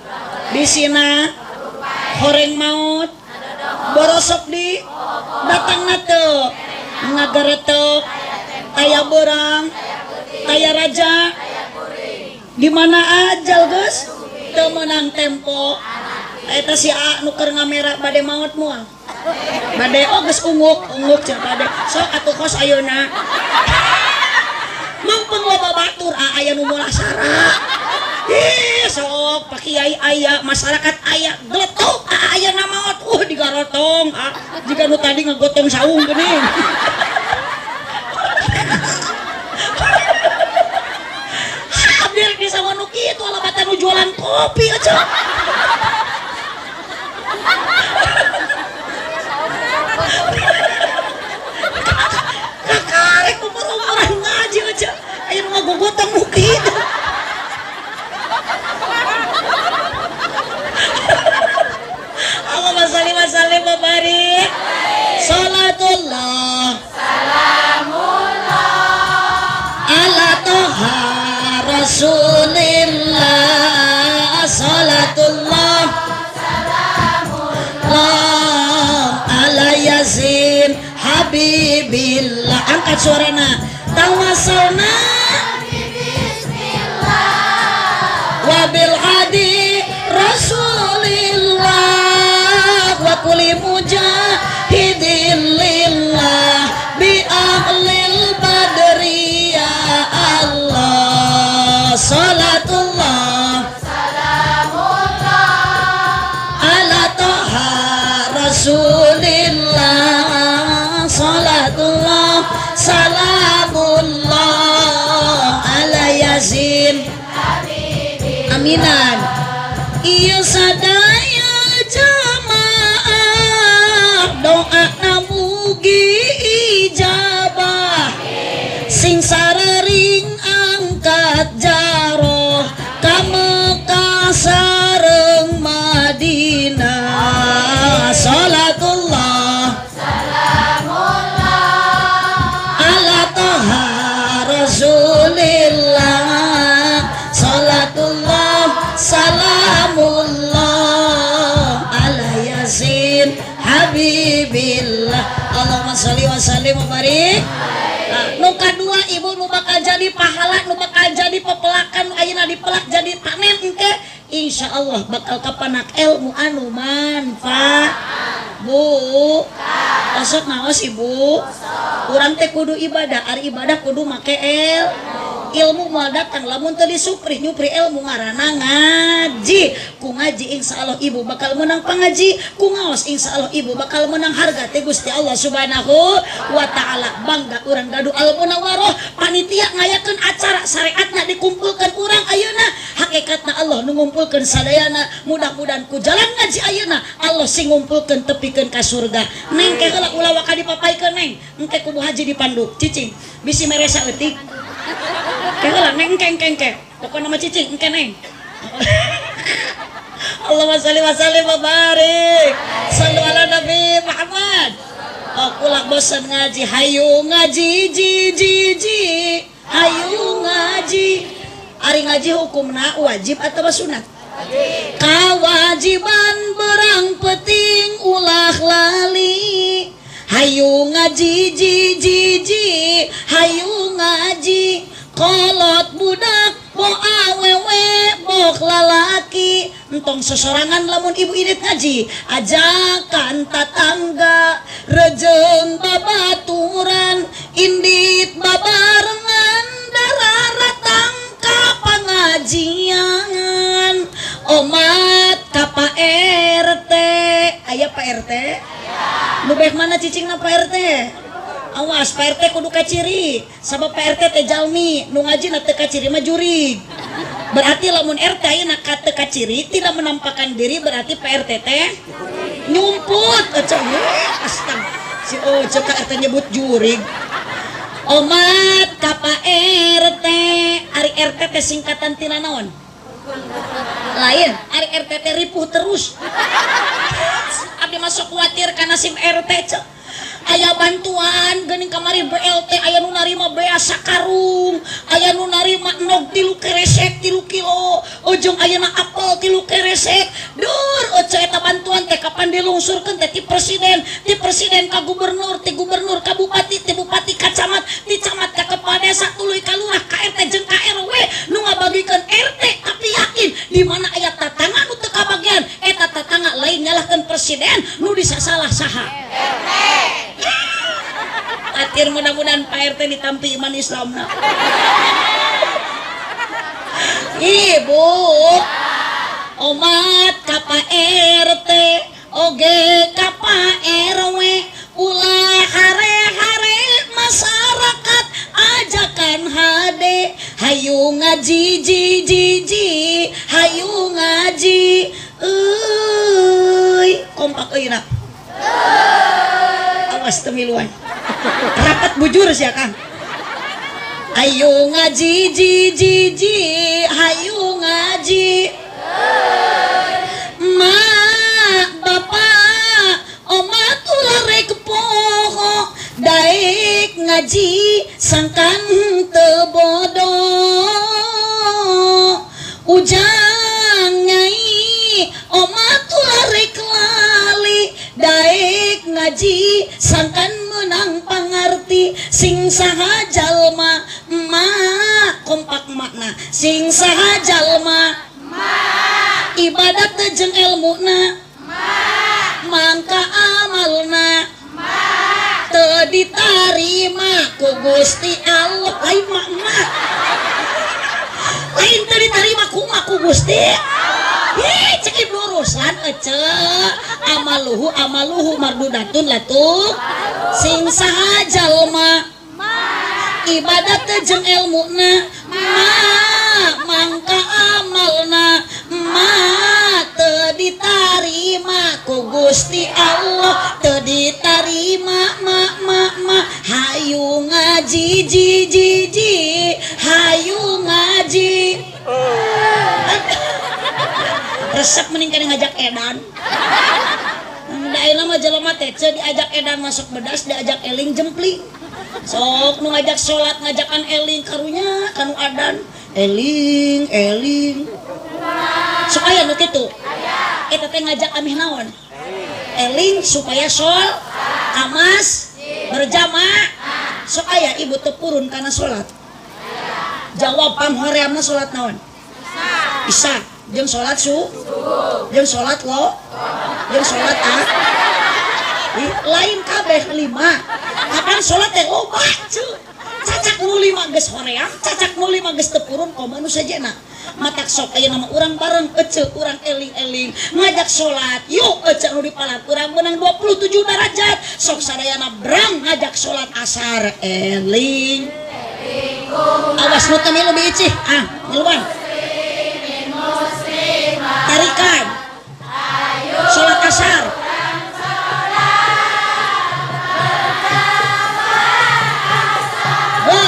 Bisina horeng maut borosok di datangna teu ngageretek aya beurang aya raja di mana ajal geus teu meunang tempo. Eta si A nu keur ngamera bade maot moal. Bade geus unguk cenah bade. Sok atuh kos ayeuna. Mumpung loba batur aya nu moal sara. Sok Pak Kiai aya, masyarakat aya, geletok aya na maot. Digarotong. Jika nu tadi ngegotong saung geuning. Hadir di sama nu kitu alabatan nu jualan kopi aja. Kakarek umur-umuran ngaji aja. Aya nu ngagogotong nu kitu. Allahumma shalli wa sallim wa barik. Salatullah salamullah ala toha rasulillah. Salatullah salamullah ala yasin habibillah. Angkat suarana. Tawassalna wabil hadi rasulillah wa kulli mujahidin lillah bi ahlil badri ya Allah. Salatullah salamullah ala toha rasulillah. Salatullah salamullah ala yasin. Aminan. Ieu sadaya jamaah doa namugi ijabah. Sing sarering angkat jaroh ka Mekah sareng Madinah. Salatullah salamullah ala toha rasulillah. Salatullah salamullah ibu nu bakal jadi pahala, nu bakal jadi pepelakan, nu ayeuna dipelak jadi panen engke insya Allah bakal kapanak ilmu anu manfaat. Bu osok naos ibu urang teh kudu ibadah, ari ibadah kudu make ilmu moal datang lamun teu disupri nyupri ilmu ngaranna ngaji. Ku ngaji insyaallah ibu bakal menang pangaji, ku ngaos insyaallah ibu bakal menang harga teh Gusti Allah Subhanahu wa taala. Bangga urang gaduh al munawwaroh panitia ngayakeun acara syariatna dikumpulkeun urang ayeuna, hakikatna Allah nu ngumpulkeun sadayana. Mudah-mudahan ku jalan ngaji ayeuna Allah sing ngumpulkeun tepikeun ka surga. Neng ke heula ulah waka dipapaikeun neng, engke kubu haji dipandu cicing bisi meresa eutik. Kayaknya neng keng pokoknya nama cicing engke neng. Allahumma sholli wa sallim wa barik sallu ala Nabi Muhammad. Aku lak bosan ngaji, hayu ngaji hayu ngaji. Ari ngaji hukumna wajib atau sunat? Kewajiban berang peting ulah lali. Hayu ngaji hayu ngaji. Kolot budak bo awewe bok lalaki entong sesorangan lamun ibu idit ngaji ajakan tatangga rejeng babaturan indit babarengan dararatang ka pangajian omat ka Pak RT. Aya Pak RT? Nu baik mana cicingna Pak RT? Awas Pak RT kudu kaciri sabab Pak RT teh jalmi nu ngaji na teu kaciri mah jurig. Berarti lamun RT ayeuna ka teu kaciri tidak menampakkan diri berarti Pak RT teh nyumput. Astaga si Oce ka RT nyebut jurig. Omat ka Pak RT. Ari RT teh singkatan tina naon? Lain, ari RT teh ripuh terus. Abdi masuk khawatir kana sim RT cek. Aya bantuan geuning kamari BLT aya nu narima bea sakarung, aya nu narima nog 3 keresek 3 kilo, ujung ayeuna apel 3 keresek. Dur oce eta bantuan teh kapan dilungsurkeun teh ti presiden ka gubernur, ti gubernur ka bupati, ti bupati ka camat, ti camat ka kepala desa, tuluy ka lurah, ka RT jeung ka RW nu ngabagikeun RT. Tapi yakin di mana aya tatangga nu teu kabagian eta tatangga lain nyalahkeun presiden nu disasalah saha atir. Mudah-mudahan Pak RT ditampi iman Islamna. Ibu omat ka Pak RT oge ka Pak RW ulah hare-hare masyarakat ajakan hade hayu ngaji hayu ngaji kompak euy na awas temiluan rapat bujur sia Kang. Ayo ngaji hayu ngaji. Mak bapak omat ulah rek poho daek ngaji sangkan teu bodoh. Ujang nyai omat ulah rek lali daek ngaji sangkan menang pangarti sing saha jalma emak kompak makna sing saha jalma emak ibadat teh jeung ilmuna emak mangka amalna emak teu ditarima ku Gusti Allah. Lain mak emak lain teu ditarima ku Gusti. Cek ibu urusan ece amaluhu mardudatun latuk sing saha jalma ibadat teh jeung ilmuna mangka amalna teu ditarima ku Gusti Allah teu ditarima hayu ngaji hayu ngaji. Resep mending kena ngajak edan. Daerah mah jelema teh diajak edan masuk bedas, diajak eling jempling. Sok nu ngajak salat ngajakan eling karunya kanu adan. Eling. Sok aya nu kitu. Eta teh ngajak amih naon? Eling supaya sol amas berjamaah sok aya ibu tepurun karena sholat. Jawab panghoreamna sholat naon? Isya. Jeung sholat jeung sholat lo, jeung sholat lain kabeh 5. Kapan sholat teh loba cuy. Cacak nu 5 geus hoream, cacak nu 5 geus tepurun komo nu sajena. Matak sok aya nama urang bareng ece urang eling-eling ngajak sholat. Yuk ece nu dipalat urang menang 27 derajat. Sok sadayana brang ngajak sholat asar eling. Awas nu teh milu bicih. Miluan. Tarikan. Sholat asar.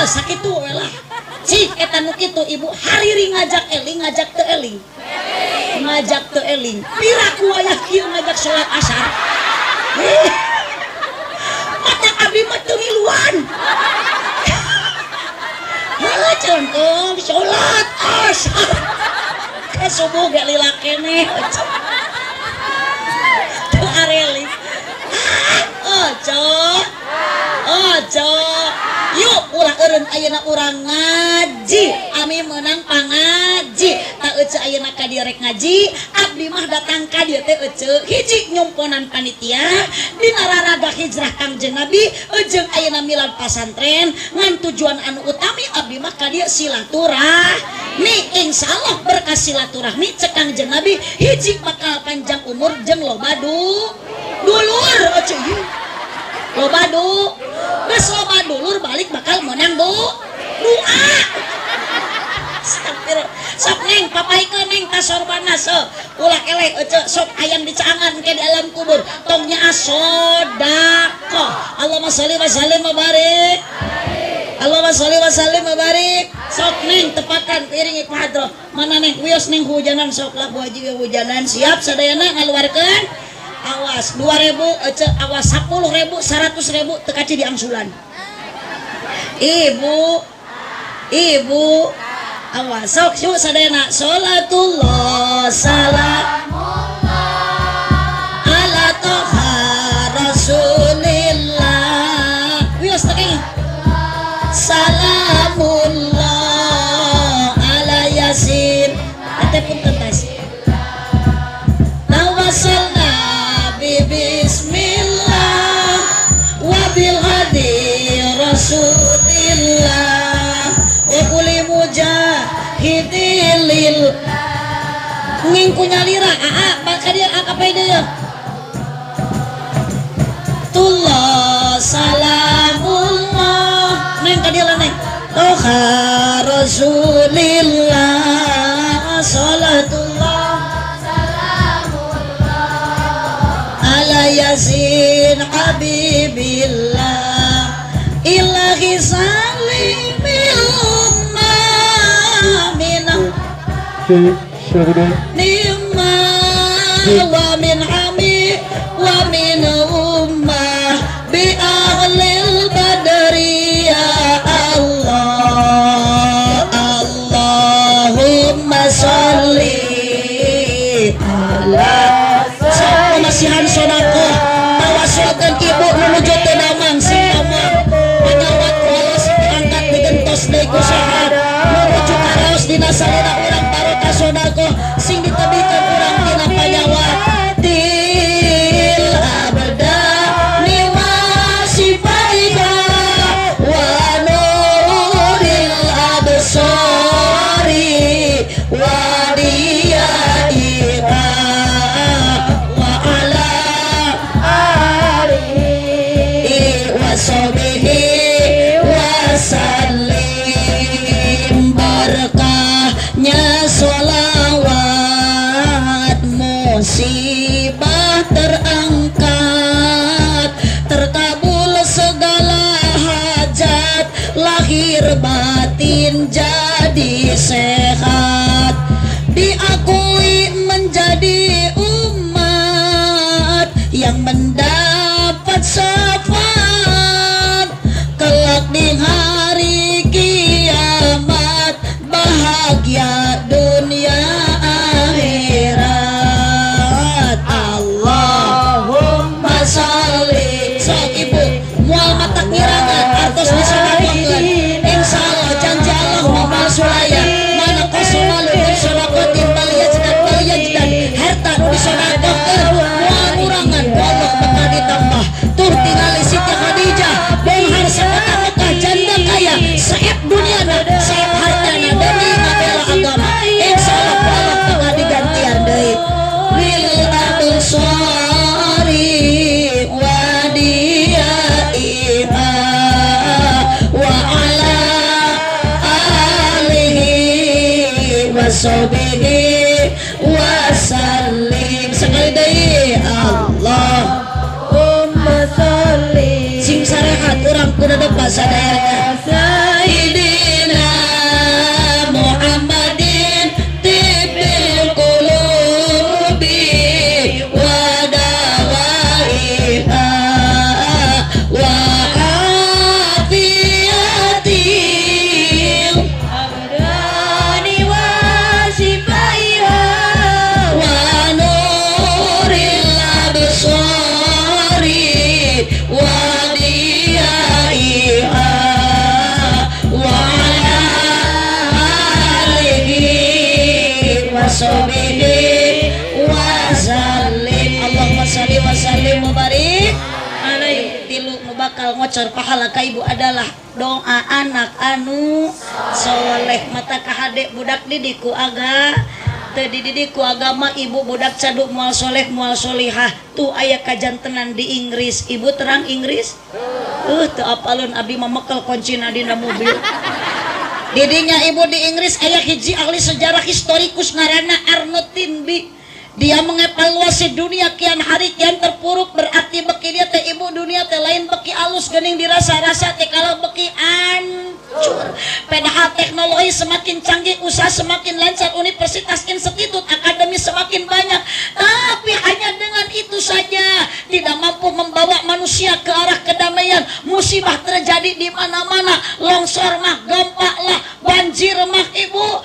Sakitu lah cik eta nu kitu ibu hariri ngajak eling ngajak teu eling ngajak teu eling piraku aya kieu ngajak sholat asar mata abdi mah teu miluan contoh sholat asar ke subuh ge lila keneh teu areli ojo yuk ulah eureun ayeuna urang ngaji ami meunang pangaji ta ece ayeuna ka dieu rek ngaji abdi mah datang ka dieu teh ece hiji nyumponan panitia dina raraga hijrah Kangjeng Nabi jeung ayeuna milad pasantren ngan tujuan anu utami abdi mah ka dieu silaturahmi insyaallah berkah silaturahmi cek Kangjeng Nabi hiji bakal panjang umur jeung loba dulur ece loba geus loba dulur balik bakal menang doa. Astagfirullah. Sok neng papaikeun neng ka sorbana ulah eleh sok hayang dicaangan ke di alam kubur tong nyaas sodaqah. Allahumma sholli wa sallim wa barik. Allahumma sholli wa sallim wa barik. Sok neng tepatkan iringi ku hadroh. Mana neng wios neng hujanan sok lah Bu Haji hujanan siap sadayana ngaluarkeun. Awas 2.000 awas 10.000 100.000 tekaci diangsulan. Ibu awas sok yuk sadayana sholatullah salamullah ala toha rasulillah wios teki salamullah ala yasin ate pun tentas tawasalna bismillah wabil hadi rasulillah wa kulli mujahidil ngingku nyalira maka dia akapai dia tullah salamullah neng kadieu neng toha rasulillah salatullah yasin habibillah ilahi salimil ummah minam nimma wa min ami wa min ummah bi ahlil badri ya Allah Allahumma sholli ala masihan sodako tawasulkan ibu menuju tedamang sinamang penyawat walas diangkat digentos deku sehat menuju karaos dina salina urang barokah sodako sing ditebikan urang dina panyawat til abada niwasifaika wa nuril absari wa diyaika wasallim berkahnya sholawat musibah terangkat terkabul segala hajat lahir batin jadi sehat diakui menjadi umat yang mendapat syafaat kelak di hari kiamat bahagia dunia akhirat Allahumma sholli sok ibu mual mata ngirangan artos bisa sahbihi wasallim. Sekali deui Allahumma sholli. Sing sarehat urang kudu depa sadayana Sayyidina Muhammadin tibbil qulubi wa dawaiha wa afiyatil abdani wa sifaiha wa nuril absari wa diyaiha wa ala alihi wa sahbihi wa sallim. Allahumma shalli wa sallim wa barik alaihi. Tilu nu bakal ngocor pahala ka ibu adalah doa anak anu soleh. Mata kahade budak didiku aga teu dididiku agama ibu budak caduk moal soleh moal solihah. Tuh aya kajantenan di Inggris. Ibu terang Inggris? Teu apalun abdi mah mekel kuncina dina mobil. Didinya ibu di Inggris aya hiji ahli sejarah historikus ngaranna Arnold Toynbee. Dia mengevaluasi dunia kian hari kian terpuruk, berarti beki dia teh ibu dunia teh lain beki alus geuning dirasa-rasa teh kalau beki hancur. Padahal teknologi semakin canggih, usaha semakin lancar, universitas, institut, akademi semakin banyak, tapi hanya dengan itu saja tidak mampu membawa manusia ke arah kedamaian. Musibah terjadi di mana-mana, longsor mah gampang lah, banjir mah ibu,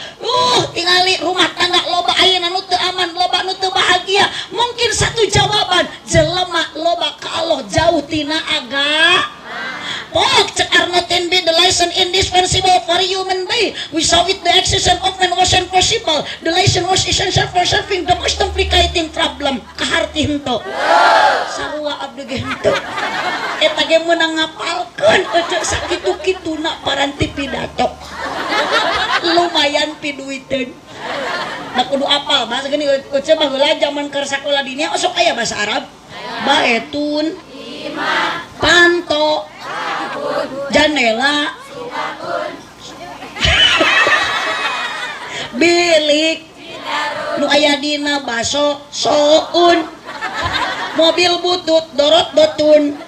tingali rumah tangga loba ayeuna nu teu aman, loba nu teu bahagia. Mungkin satu jawaban, jelema loba ka Allah jauh tina aga. Pok cek Arnold Toynbee, the lesson indispensable for human being. Without it the existence of man wasn't possible. The lesson was essential for solving the most complicating problem. Kaharti henteu. Sarua abdi ge henteu. Eta ge meunang ngapalkeun ece sakitu-kituna paranti pidato. Lumayan piduiteun. Da kudu apal bahasa gini ece mah heula zaman keur sakola dinya sok aya bahasa Arab. Baetun, panto, janela, bilik, nu aya dina baso, soun, mobil butut, dorot dotun,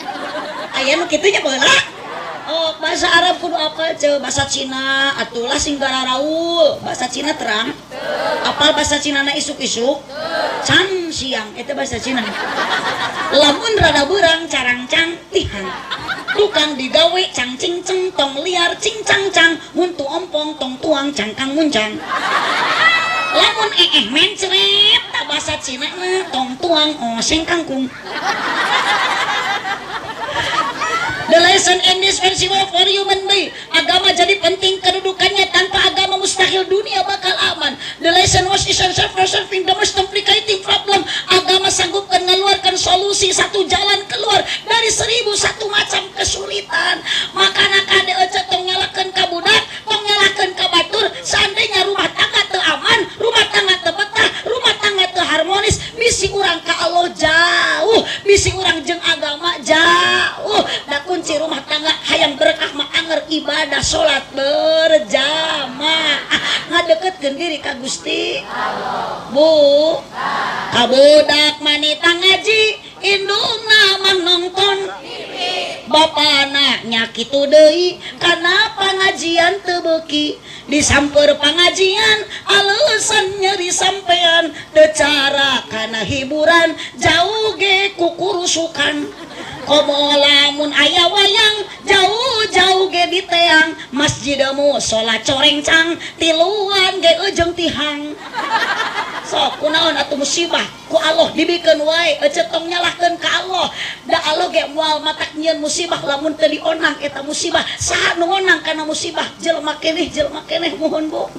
aya nu kitu nya baheula. Oh, bahasa Arab kudu apal ce, bahasa Cina atulah singgara raul, bahasa Cina terang. Apal bahasa Cina na isuk-isuk. Can siang eta bahasa Cina. Lamun rada beurang carang-cang tihan. Tukang digawe cang cing-ceng tong liar cing cang-cang, muntu ompong tong tuang cangkang muncang. Lamun mencret ta bahasa Cina na tong tuang oseng kangkung. The lesson indispensable for human being. Agama jadi penting kedudukannya, tanpa agama mustahil dunia bakal aman. The lesson was essential for solving the most complicating problem. Agama sanggupkan mengeluarkan solusi, satu jalan keluar dari 1001 macam kesulitan. Makana kade ece tong nyalakeun ka budak, tong nyalakeun ka batur. Seandainya rumah tangga teu aman, rumah tangga teu betah, rumah tangga teu harmonis, bisi urang ka Allah jauh, bisi urang jeung agama jauh. Da kunci rumah tangga hayang berkah mah anger ibadah salat berjamaah, ngadeukeutkeun diri ka Gusti Bu. Kabudak manita ngaji indungna mah nongton bapana nya kitu deui, kana pangajian teu beuki. Disamper pangajian alasan nyeri sampean, teu cara kana hiburan jauh ge kukurusukan. Komo lamun aya wayang jauh-jauh ge di teang, masjidmu salat corengcang tiluan ge eujeng tihang. Sok kunaon atuh musibah ku Allah dibikeun wae ece tong nyalahkeun ka Allah. Da Allah ge moal matak nyieun musibah lamun teu dionang eta musibah. Saha nu ngonang kana musibah? Jelema keneh mohon Bu.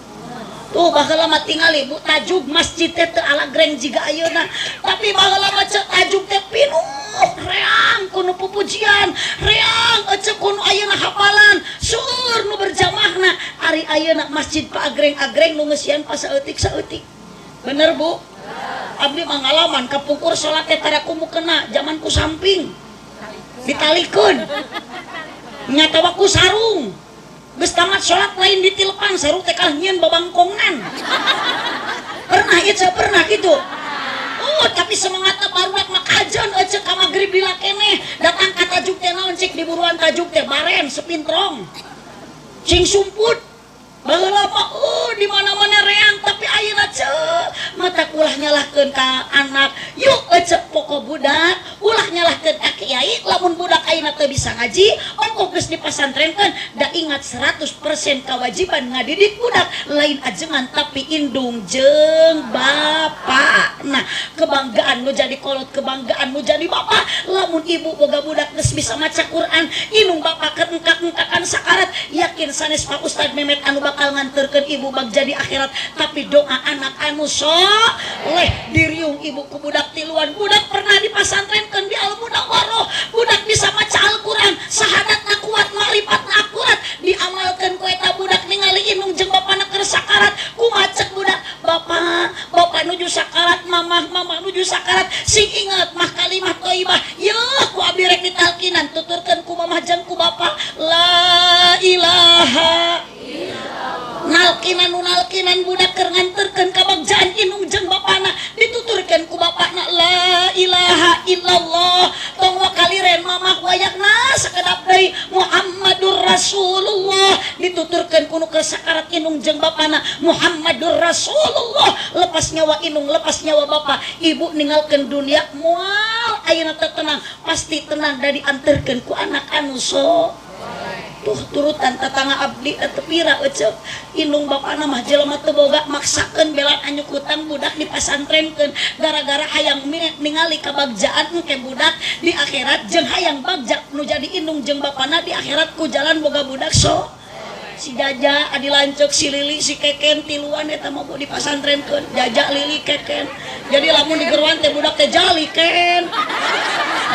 Tuh baheula mah tingali Bu, tajuk masjid teh teu alagreng jiga ayeuna, tapi baheula mah cek tajuk teh pinuh reang kuno pupujian, reang ece kuno ayeuna hafalan, sur nu berjamaahna. Ari ayeuna masjid pa agreng-agreng nu geus sieun pa saeutik-saeutik. Bener Bu? Abdi mah ngalaman kapungkur salat teh tara kumukeuna zaman ku samping. Ditalikeun. Nyata ku sarung. Geus tamat salat lain ditilepan sarung teh kal nyieun babangkongan. ece pernah gitu. Oh, tapi semangatna barudak makajan ece ka magrib lila keneh. Datang ka tajuk teh naon cik di buruan tajuk teh baren sepintrong. Cing sumput. Baheula mah di mana-mana reang tapi ayeuna mata ulah nyalahkeun ka anak. Yuk ece pokok budak ulah nyalahkeun ka kiai lamun budak ayeuna teu bisa ngaji ongko geus dipasantrenkeun da ingat 100% kewajiban ngadidik budak lain ajengan tapi indung jeung bapa. Nah, kebanggaan nu jadi kolot, kebanggaan nu jadi bapa lamun ibu boga budak geus bisa maca Quran, indung bapa keur engkak-engkakan sakarat yakin sanes Pak Ustad Memet anu bakal nganterkeun ibu bag jadi akhirat tapi doa anak anu soleh diriung ibu ku budak tiluan. Budak pernah dipasantrenkeun di Al-Munawwaroh, budak bisa maca Al-Quran, sahadatna kuat, ma'rifatna akurat, diamalkeun ku eta budak ningali indung jeung bapana keur sakarat. Kumaha cek budak, bapak nuju sakarat, mamah nuju sakarat, sing inget mah kalimat thayyibah. Yeuh ku abdi rek ditalkinan tuturkeun ku mamah jeung ku bapa la ilaha nalkinan budak keur nganterkeun ka bagjaan indung jeung bapana dituturkeun ku bapana la ilaha illallah tong wakaliren mamah wayakna sakedap deui Muhammadur Rasulullah dituturkeun ku nu keur sakarat indung jeung bapana Muhammadur Rasulullah. Lepas nyawa indung lepas nyawa bapa ibu ninggalkeun dunia moal ayeuna teu tenang pasti tenang da dianterkeun ku anak anu tuh turutan tatangga abdi tepira ece indung bapana mah jelema teu boga maksakeun belan anyukutan budak dipasantrenkeun gara-gara hayang ningali kabagjaan ke budak di akhirat jeung hayang bagjak nu jadi indung jeung bapana di akhirat ku jalan boga budak si Jaja adi lanceuk si Lili si Keken tiluan eta mah dipasantrenkeun Jaja Lili Keken jadi lamun di geruan teh budak teh jali ken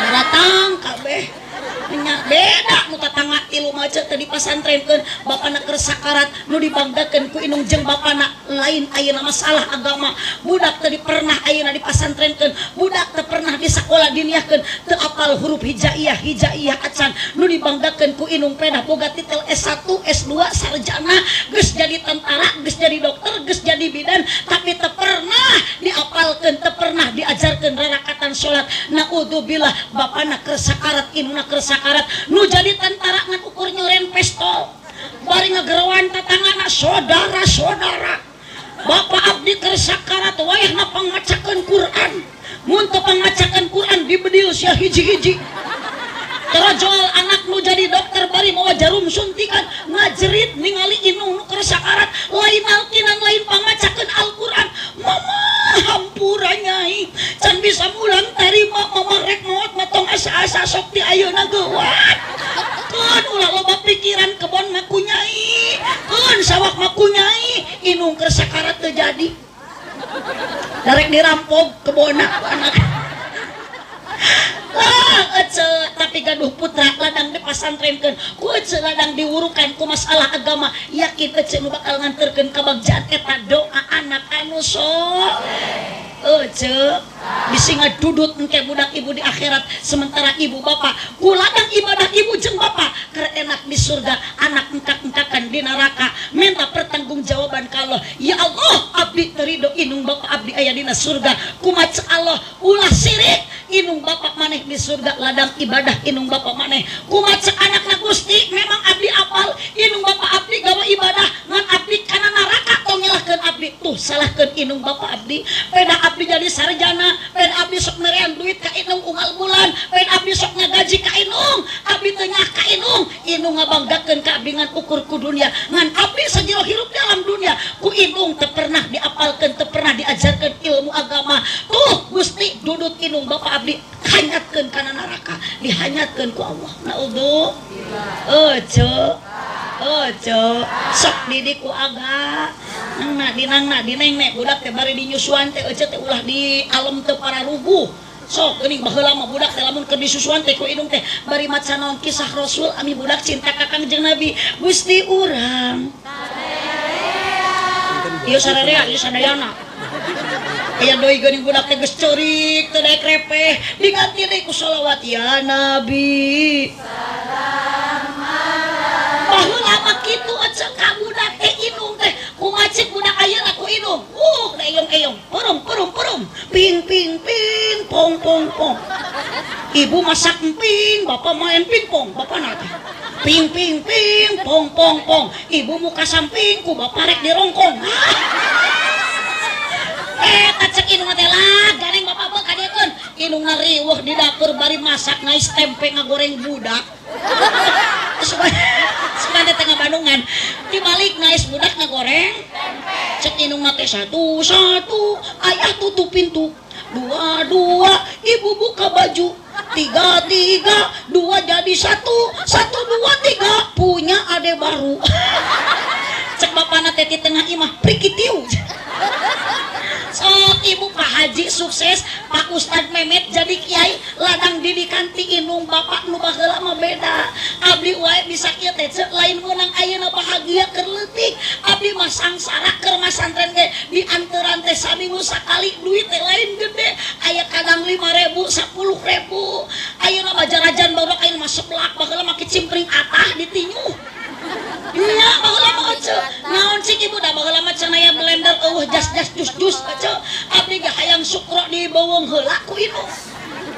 datang kabeh nya beda nu tatangga tilu macet teh dipasantrenkeun bapana keur sakarat nu dibanggakeun ku indung jeung bapana lain ayeuna masalah agama. Budak teh pernah ayeuna dipasantrenkeun, budak teh pernah di sakola diniahkeun teu apal huruf hijaiyah acan nu dibanggakeun ku indung peda boga titel S1 S2 sarjana geus jadi tentara geus jadi dokter geus jadi bidan tapi teu pernah diapalkeun teu pernah diajarkeun rarakatan salat. Naudzubillah bapana keur sakarat indungna keur sakarat nu jadi tentara ngan ukur nyoren pistol bari ngagerowan tatanganna saudara-saudara bapak abdi keur sakarat wayahna pangmacakeun Quran mun teu pangmacakeun Quran dibedil sia hiji-hiji terojol anak nu jadi dokter bari mawa jarum suntikan ngajerit ningali indung nu keur sakarat lain alkinan lain pangmacakeun Al-Quran. Mama hampura nyai can bisa mulang tarima mama rek maot matong asa-asa sok ti ayeuna geuwat keun ulah loba pikiran kebon mah ku nyai keun sawak mah ku nyai indung keur sakarat teu jadi darek dirampok kebonna anak tapi gaduh putra ladang dipasantrenkeun ku ece ladang diurukan ku masalah agama yakin ece nu bakal nganterkeun kabagjaan eta doa anak anu ece bisi ngadudut engke budak ibu di akhirat sementara ibu bapak ku ladang ibadah ibu jeung bapak keur enak di surga anak engkak-engkakan di neraka minta pertanggungjawaban ka Allah. Ya Allah abdi teu ridho indung bapak abdi aya dina surga kumaha ceuk Allah ulah sirik indung bapak maneh di surga ladang ibadah indung bapak maneh kumaha ceuk anakna Gusti memang abdi apal indung bapak abdi gawe ibadah ngan abdi kana neraka tong nyalahkeun abdi tuh salahkeun indung bapak abdi peda abdi jadi sarjana peda abdi sok nerean duit ka indung unggal bulan peda abdi sok ngagaji ka indung abdi teu nyah ka indung ngabanggakeun ka abdi ngan ukur ku dunia ngan abdi sajero hirup dalam dunia ku indung teu pernah diapalkeun teu pernah diajarkeun ilmu agama tuh Gusti dudut indung bapak abdi hanyatkeun kana neraka dihanyatkeun ku Allah. Naudzu ojo sok didik ku aga nangna dinengnek budak teh bari dinyusuan teh ece teh ulah di alam teu pararubuh sok geuning baheula mah budak teh lamun keur disusuan teh ku indung teh bari maca naon kisah Rasul ami budak cinta ka Kangjeng Nabi Gusti urang ieu sararea ieu sadayana aya doi geuning budak teh geus ceurik teu daek repeh diganti deui ku shalawat ya Nabi baheula mah kitu ece ka budak teh indung teh kumaha ceuk budak ayeuna ku indung da ieu eyong-eyong, purum, ping, pong, pong. Ibu masak emping, bapak main pingpong, bapak nata. Ping, pong, pong. Ibu muka samping, ku bapak rek di rongkong. Tacek inung teh lah, gareng bapak beuh kadiekeun. Inung ngariweuh di dapur bari masak ngais tempe ngagoreng budak. Supaya tengah Bandungan dibalik ngais budak ngagoreng cek inung teh satu ayah tutup pintu, dua ibu buka baju, tiga dua jadi satu dua tiga punya ade baru. Cek bapana teh di tengah imah prikitiu. So ibu Pak Haji sukses, Pak Ustad Memet jadi kiai, ladang didikan ti inung bapak nu baheula mah beda. Abdi wae bisa kieu teh lain meunang ayeuna bahagia keur leutik. Abdi mah sangsara keur masantren ge di anteuran teh saminggu sakali duit teh lain gede. Aya kadang 5.000, 10.000. Ayeuna mah jarajan baru ayeuna mah seblak baheula mah kicimpring atah ditinyuh. Iya, baheula mah ece. Naon cik ibu da baheula mah cenah aya blender eueuh jas jus ece. Abdi ge hayang sukro dibeuweung heula ku inung.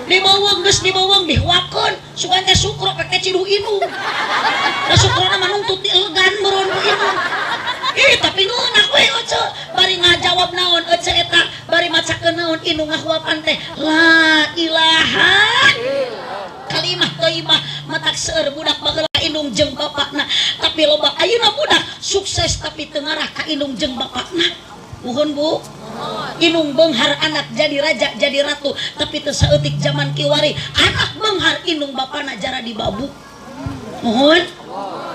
Dibeuweung geus dibeuweung dihuapkeun, sugan teh sukro pake ciduh inung. Da sukrona mah nuntut dielgan meureun ku inung. Ih, tapi ngeunak we ece. Bari ngajawab naon ece eta, bari macakeun naon inung ngahuapan teh. La ilaha kalimah thayyibah matak seueur budak baheula inung jeung bapakna. Tapi loba ayeuna budak sukses tapi teu ngarah ka inung jeung bapakna. Muhun Bu. Inung beunghar anak jadi raja jadi ratu, tapi teu saeutik zaman kiwari anak beunghar inung bapana jara di babu. Muhun.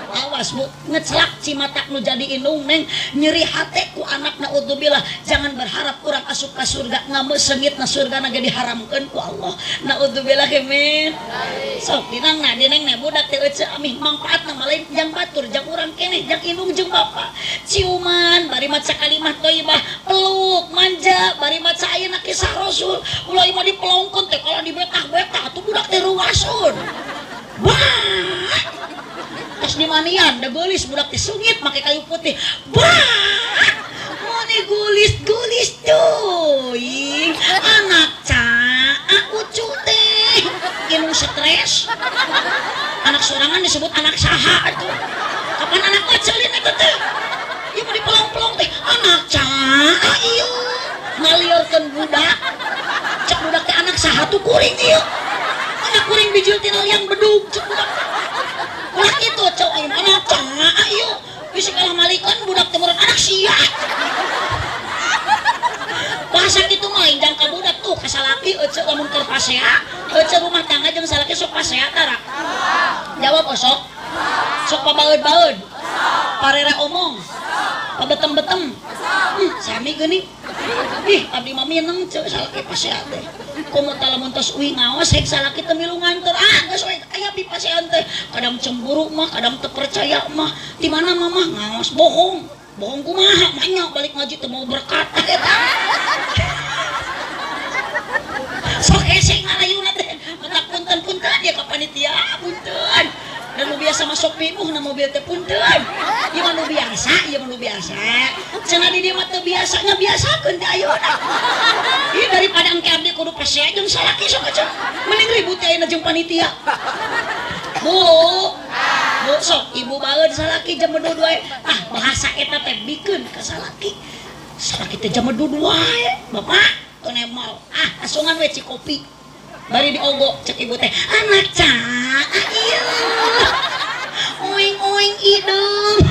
Awas Bu, ngeclak cimatak nu jadi inung neng nyeri hate ku anak naudzubillah. Jangan berharap urang asup ka surga, ngameusengitna surgana ge diharamkeun ku Allah. Naudzubillah kemen. Sok dinangna dineng budak teh ece amih mangpaatna mah lain jang batur jang urang keneh jang inung jeung bapa. Ciuman bari maca kalimah thayyibah, peluk manja bari maca ayeuna kisah Rasul. Ulah mah dipelongkeun teh kalau dibetah-betah atuh budak teh ruwasun. Wah. Pas di manian, da geulis budak teh sungit make kayu putih. Bah! Mone gulis tuh. Anak aku teh. Inung stres. Anak sorangan disebut anak saha atuh. Kapan anak bacelin eta teh? Ieu mah dipelong-pelong teh. Anak ieu. Ngalieureun budak. Cek budak teh anak saha tuh kuring ieu. Anak kuring bijil tina liang bedug cek budak. Ulah itu cowok ayeuna anak ayo bisa kalah malikan budak teh meureun anak sia. Bahasa kitu mah injang ka budak tuh ka salaki ece lamun keur pasea, ece rumah tangga jeung salaki sok pasea tara. Jawab osok. Sok pabaeud-baeud. Parere omong. Pabetem-betem. Sami geuning. Ih, abdi mah mineng ceuk salaki pasea teh. Komo tah lamun tos uwi ngaos hek salaki teh milu nganter. Geus we aya abdi pasean teh. Kadang cemburu mah, kadang teu percaya mah. Di mana mamah ngaos bohong. Bohong kumaha? Manya balik ngaji teu mau berkat eta. Sok hese ngalayuna teh. Matak punten-punten ya ka panitia, punten. Dan nu biasa masuk pinuh na mobil teh punten. Ieu mah nu biasa, Cenah di dieu mah teu biasanya biasakeun teh ayeuna. Ieu daripada engke abdi kudu pasea jeung salaki sok aja. Mending ribut teh ayeuna jeung panitia. Bu, sok ibu baeud salaki jam 22 wae. Bahasa eta teh bikeun ka salaki. Salaki teh jam 22 wae. Bapak, teu nemal. Asungan we cikopi. Bari diogok cek ibu teh. Anak ieu. Oing idung.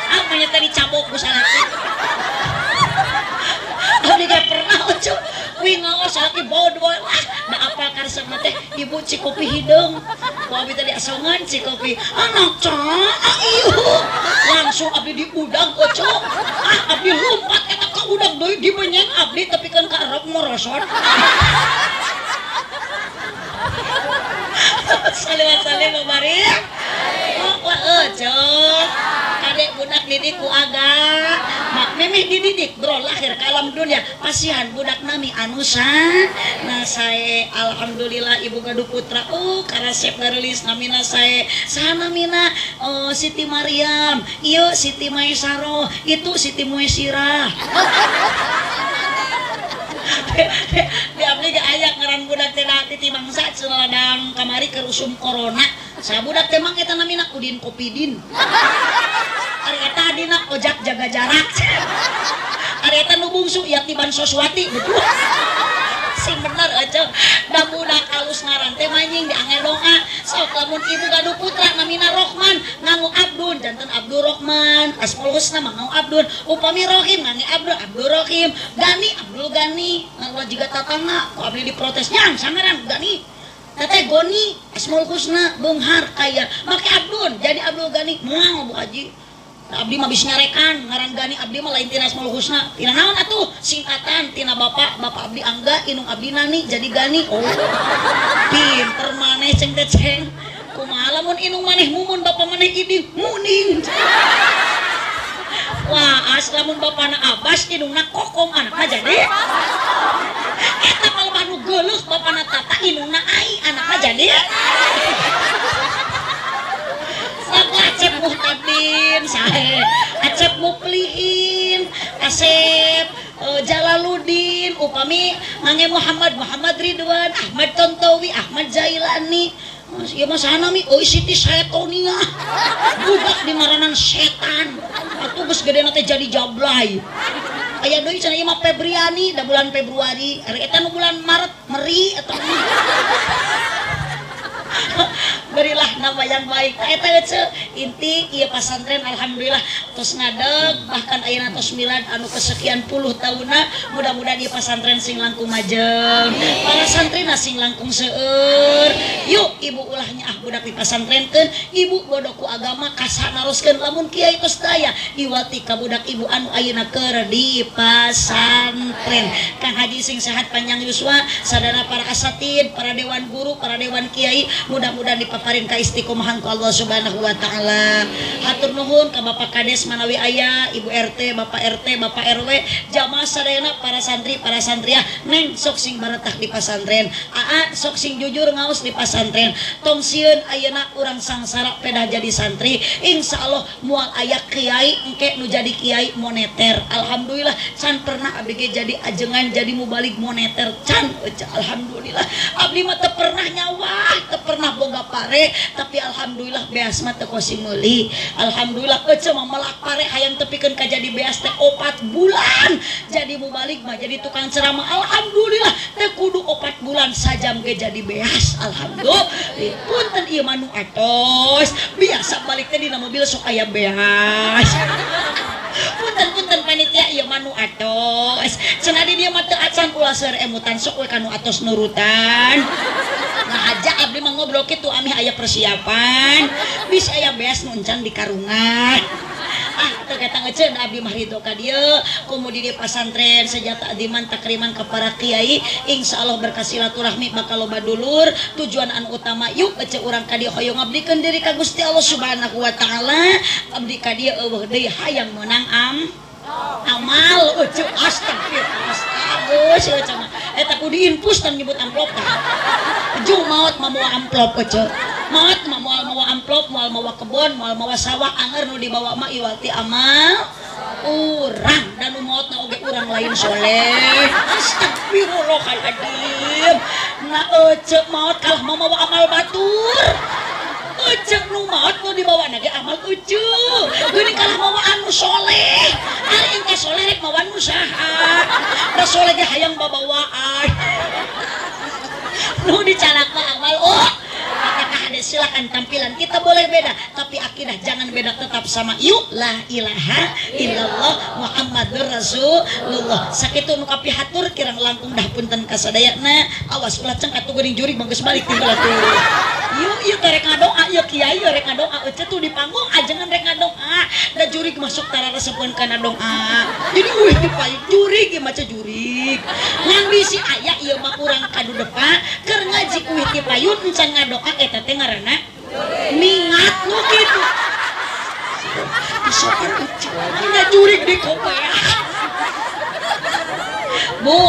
Apanya tadi cabok ku salaki. Abdi ge pernah ojo. Wih ngaos salaki bodoh. Wah, da apal karesep teh ibu cikopi hideung. Ku abdi tadi asongan cikopi. Anak ieu. Langsung abdi diudang ojo. Abdi lompat eta ka udag deui dimenyeng abdi tepikeun ka arep morosot. Salim babari. Lah ecok. Kadek budak didik ku aga. Mak memeh dididik bro lahir ka alam dunia. Pasihan budak nami anusa. Nah sae alhamdulillah ibu gaduh putra. Karasep ngarilis namina sae. Saha namina? Siti Maryam. Ieu Siti Maisaro. Itu Siti Muesirah. Di abdi ge aya ngaran budak teh ti mangsa celadang kamari keur usum corona. Sabudak teh mang eta namina Udin Kopidin. Ari eta dina ojak jaga jarak. Ari eta nu bungsu Yatiban Soswati betul. Sing bener aja da budak alus ngaran teh manying diangge doa sok lamun ibu gaduh putra namina Rohman nganggo Abdun janten Abdul Rohman Asmaul Husna mah nganggo Abdun upami Rohim ngangge Abdul Rohim Gani Abdul Gani nganggo jiga tatangna ku abdi diprotes nyang sangaran Gani teteh Goni Asmaul Husna beunghar aya make Abdun jadi Abdul Gani moal Bu Haji abdi mah bisa nyarekan ngaran Gani abdi mah lain tina Asmaul Husna tina naon atuh singkatan tina bapak abdi Angga inung abdi Nani jadi Gani oh pinter maneh ceng teh ceng kumaha lamun inung maneh mumun bapak maneh iding muning wah as lamun bapana Abbas inungna Kokom anakna jadi eta mah nu geuleuh bapana Tata inungna Ai anakna jadi Acep Muhtadin, sahe, Acep Muplihin, Asep Jalaluddin, upami ngangge Muhammad Ridwan, Ahmad Tontowi, Ahmad Zailani. Ieu mah saha nami? Euy Siti Saetonia. Budak di ngaranan setan. Atuh geus gedena teh jadi jablay. Aya deui cenah ieu mah Febriani da bulan Februari. Ari eta nu bulan Maret meri eta berilah nama yang baik eta geuce inti ieu pasantren alhamdulillah tos ngadeg bahkan ayeuna tos milad anu kesekian puluh tahunna mudah-mudahan ieu pasantren sing langkung majeng para santrina sing langkung seueur yuk ibu ulahnya budak di pasantrenkeun ibu bodoh ku agama kasanaroskeun lamun kiai tos daya iwati ka budak ibu anu ayeuna keur di pasantren Kang Haji sing sehat panjang yuswa sadana para asatid para dewan guru para dewan kiai mudah-mudahan dipaparin ka istiqomahan ku Allah Subhanahu wa taala. Hatur nuhun ka Bapak Kades manawi aya, Ibu RT, Bapak RT, Bapak RW, jamaah sadayana para santri, para santriah, neng sok sing baretak di pasantren. Aa sok sing jujur ngaos di pasantren. Tong sieun ayeuna urang sangsara pedah jadi santri. Insyaallah moal aya kiai engke nu jadi kiai moneter. Alhamdulillah can pernah abdi ge jadi ajengan jadi mubalig moneter can. Alhamdulillah abdi mah teu pernah nyawa, teu pernah boga pare tapi alhamdulillah beas mah teu kosi meuli. Alhamdulillah ece mah melak pare hayang tepikeun ka jadi beas teh 4 bulan. Jadi mubalig mah jadi tukang ceramah alhamdulillah teh kudu 4 bulan sajam ge jadi beas. Alhamdulillah. Punten ieu mah nu atos. Biasa balik teh dina mobil sok aya beas. Punten panitia ieu mah nu atos. Cenah di dieu mah teu acan ulah seur emutan sok we kanu atos nurutan. Nah aja abdi mah ngobrol kitu amih aya persiapan bisa aya beas nu encan di karungan teu kata ngeuceun abdi mah ridho ka dieu kumudi di pasantren sejata adiman takriman ka para kiai insyaallah berkah silaturahmi bakal loba dulur tujuan anu utama yuk ece urang ka dieu hoyong ngabdikeun diri ka Gusti Allah Subhanahu wa taala abdi ka dieu eueuh deui hayang meunang amal astagfirullah eta kudu diinfus tan nyebut amplop tah ujung maot mawa amplop ece maot mawa amplop moal mawa kebon moal mawa sawah anger nu dibawa mah iwati amal urang dan nu maotna oge urang lain soleh astagfirullahaladzim na ece maot kalah mawa amal batur ece nu maot nu dibawa nage amal ece geuning kalah mawa anu soleh ari engka soleh rek mawa nu saha da soleh ge hayang babawaan nu dicalak mah amal apakah ada silakan tampilan kita boleh beda tapi akidah jangan beda tetap sama yuk la ilaha illallah Muhammadur Rasulullah sakitu nu kapihatur kirang langkung dah punten kasadayana awas ulah ceng atuh geuning jurig manggeus balik tinggal atuh yuk ieu rek ngadoa ieu kiai rek ngadoa ece tuh di panggung ajengan rek ngadoa da jurig masuk tararesepeun kana doa jadi euy di payung jurig ieu maca jurig ngan bisi aya ieu mah urang kadu depa keur ngaji euy ti payun encan ngadoa eta teh ngaranna mingat nu kitu disokan ucap nya jurig di kopea Bu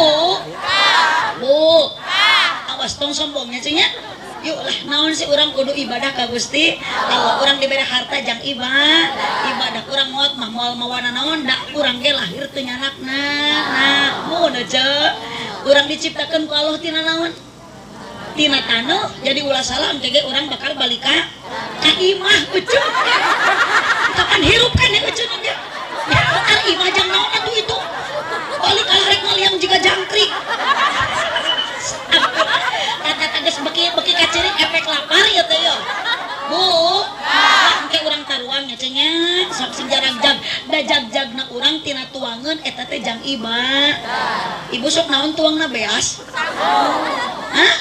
awas tong sombongnya cenah yuk lah naon sih urang kudu ibadah ka Gusti Allah urang dibere harta jang ibadah urang moal mah moal mawana naon da urang ge lahir teu nyanakna nah mun aja Urang diciptakeun ku Allah tina naon? Tina taneuh, jadi ulah salah engke ge urang bakal balik ka imah ucup. Kapan hirup kan ya ucup ge. Ka imah jang naon atuh itu? Balik ka rek ngaliang jiga jangkrik. Tata geus beki kaciring efek lapar ya teh ya. Bu, engke urang taruang nya cenah sok sing jarag-jag da jag-jagna urang tina tuangeun eta teh jang iba. Ibu sok naon tuangna beas? Hah?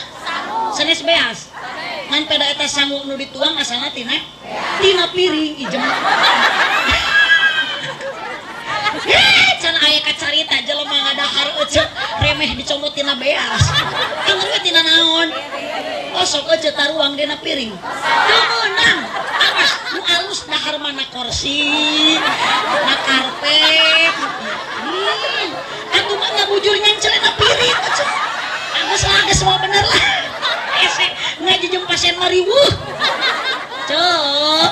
Sanes beas. Ngan pada eta sangu nu dituang asalna tina piring ijem. Can aya kacarita jelema ngadahar eceuk remeh dicomot tina beas. Angger we tina naon? Oh sok eceuk taruang dina piring. Teu meunang. Awas nu alus dahar mana kursi, na karpet. Atuh mah ngabujur nyancelena piring eceuk. Geus semua bener lah. Ese ngaji jeung pasien mariwuh. Cok.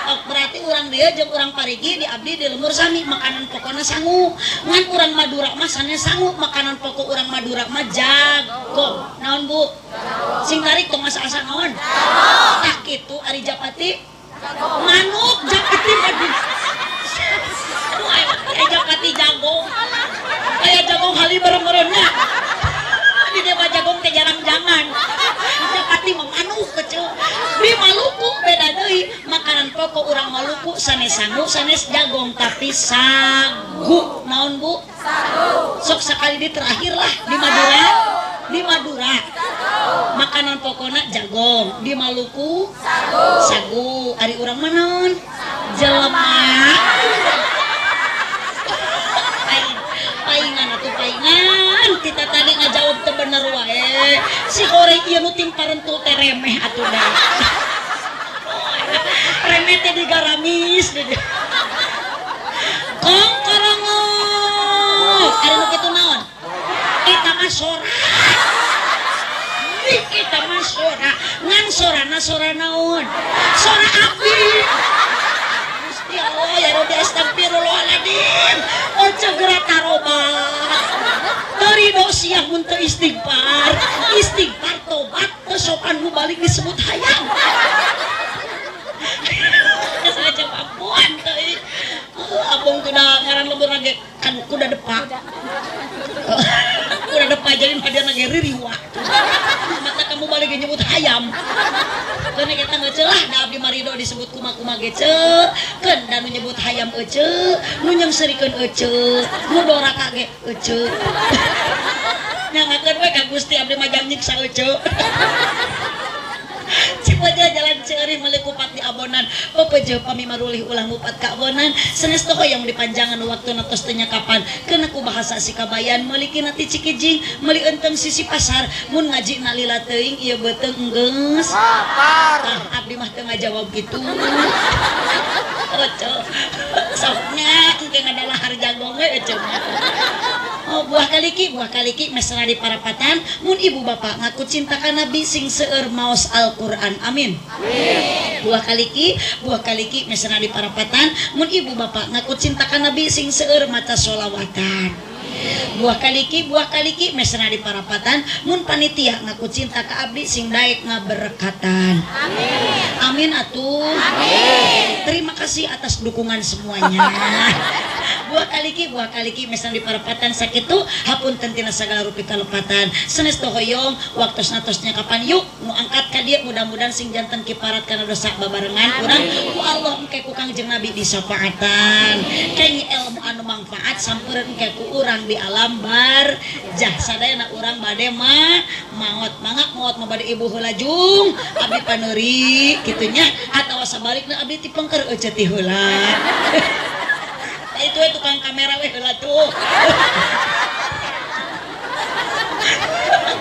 Oh, berarti urang dia jeung urang parigi di abdi di lembur sami makanan pokokna sangu. Ngan urang Madura mah sanes sangu makanan pokok urang Madura mah jago. Naon Bu? Sing tarik tong asa-asa naon? Tah kitu ari Japati. Manuk Japati mah. Aduh aya Japati jago. Aya jago hali bareng-barengnya. Di dewa jagong teh jarang-jangan. Japati mah manuk kecil. Di Maluku beda deui, makanan pokok urang Maluku sanes sangu, sanes jagong tapi sagu. Naon Bu? Sagu. Sok sakali di terakhir lah di Madura. Di Madura. Makanan pokokna jagong, di Maluku sagu. Sagu. Ari urang mah naon? Jelema. Paingan atuh paingan. Kita tadi ngajawab teu bener wae. Si hore ieu nu tim parentul teh remeh atuh da. Remeh teh digaramis. Kong korongo. Ari nu kitu naon? Eta mah sora. Kita mah sora. Ngan sorana sora naon? Sora api. Gusti Allah ya Rabbi astagfirullahaladzim. Ojo geura tarobat. Terido siang mun teu istighfar. Istighfar tobat teu sopan nu balik disebut hayang. Saja ampun teh. Abong kuda ngaran lembur lagi kan kuda depa. Kuda depa jadi hadir lagi ririwa. Mata kamu balik nyebut hayam. Karena kita ngecelah da abdi marido disebut kuma-kuma gece. Keun da nu nyebut hayam ece, nu nyengsirikeun ece, nu doraka ge ece. Nyangakeun we ka Gusti abdi mah jang nyiksa ece. Cipoja jalan ceuri meuli kupat di abonan. Pepeje pami marulih ulah ngupat ka abonan. Sanes teu hoyong dipanjangan waktuna tos teu nyakapan. Keuna ku bahasa Sikabayan meuli kina ti Cikijing, meuli eunteng sisi pasar. Mun ngaji nalila teuing ieu beuteung enggeus. Lapar. Abdi mah teu ngajawab kitu. Oco. Soknya engke ngadalahar jagong we ece. Oh buah kaliki mesra di parapatan. Mun ibu bapak ngaku cinta ka Nabi sing seueur maos Al-Qur'an. Amin. Buah kaliki mesra di parapatan. Mun ibu bapak ngaku cinta ka Nabi sing seueur maca sholawatan. Buah kaliki mesra di parapatan. Mun panitia ngaku cinta ka abdi sing daek ngaberkatan. Amin atuh. Amin. Terima kasih atas dukungan semuanya. Buah kaliki mesra di parapatan sakitu hapunten tina sagala rupi kalepatan. Sanes teu hoyong waktosna tosnya kapan yuk nu angkat ka dieu mudah-mudahan sing janten kiparat kana dosa babarengan urang ku Allah engke ku Kangjeng Nabi disafaatan. Kayaknya ilmu anu manfaat sampeureun engke ku urang di alam barzah. Sadayana urang bade mah maot mangak maot mah bade ibu heula jung abdi paneuri kitu nya atawa sabalikna abdi tipengker ece ti heula. Itu tukang kamera weh heula tuh.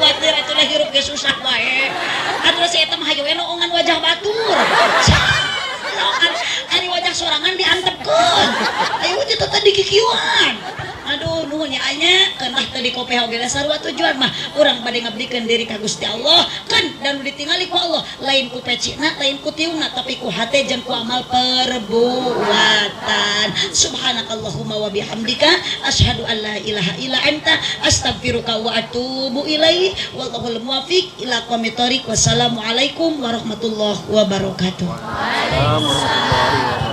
Kuatir atuh hirup ge susah wae. Atuh si eta mah hayu we noongan wajah batur. Ari wajah sorangan diantepkeun. Ayo itu tadi kikieuan. Aduh nuhun nya nya kenah tadi kope oge sarua tujuan mah urang bade ngabdikeun diri ka Gusti Allah kan dan ditingali ku Allah lain ku pecina lain ku tiungna tapi ku hate jeung ku amal perbuatan. Subhanakallahumma wa bihamdika asyhadu an la ilaha illa anta astaghfiruka wa atubu ilaihi wallahul muwaffiq ila aqwamit thoriq. Wassalamualaikum warahmatullahi wabarakatuh. Waalaikumsalam.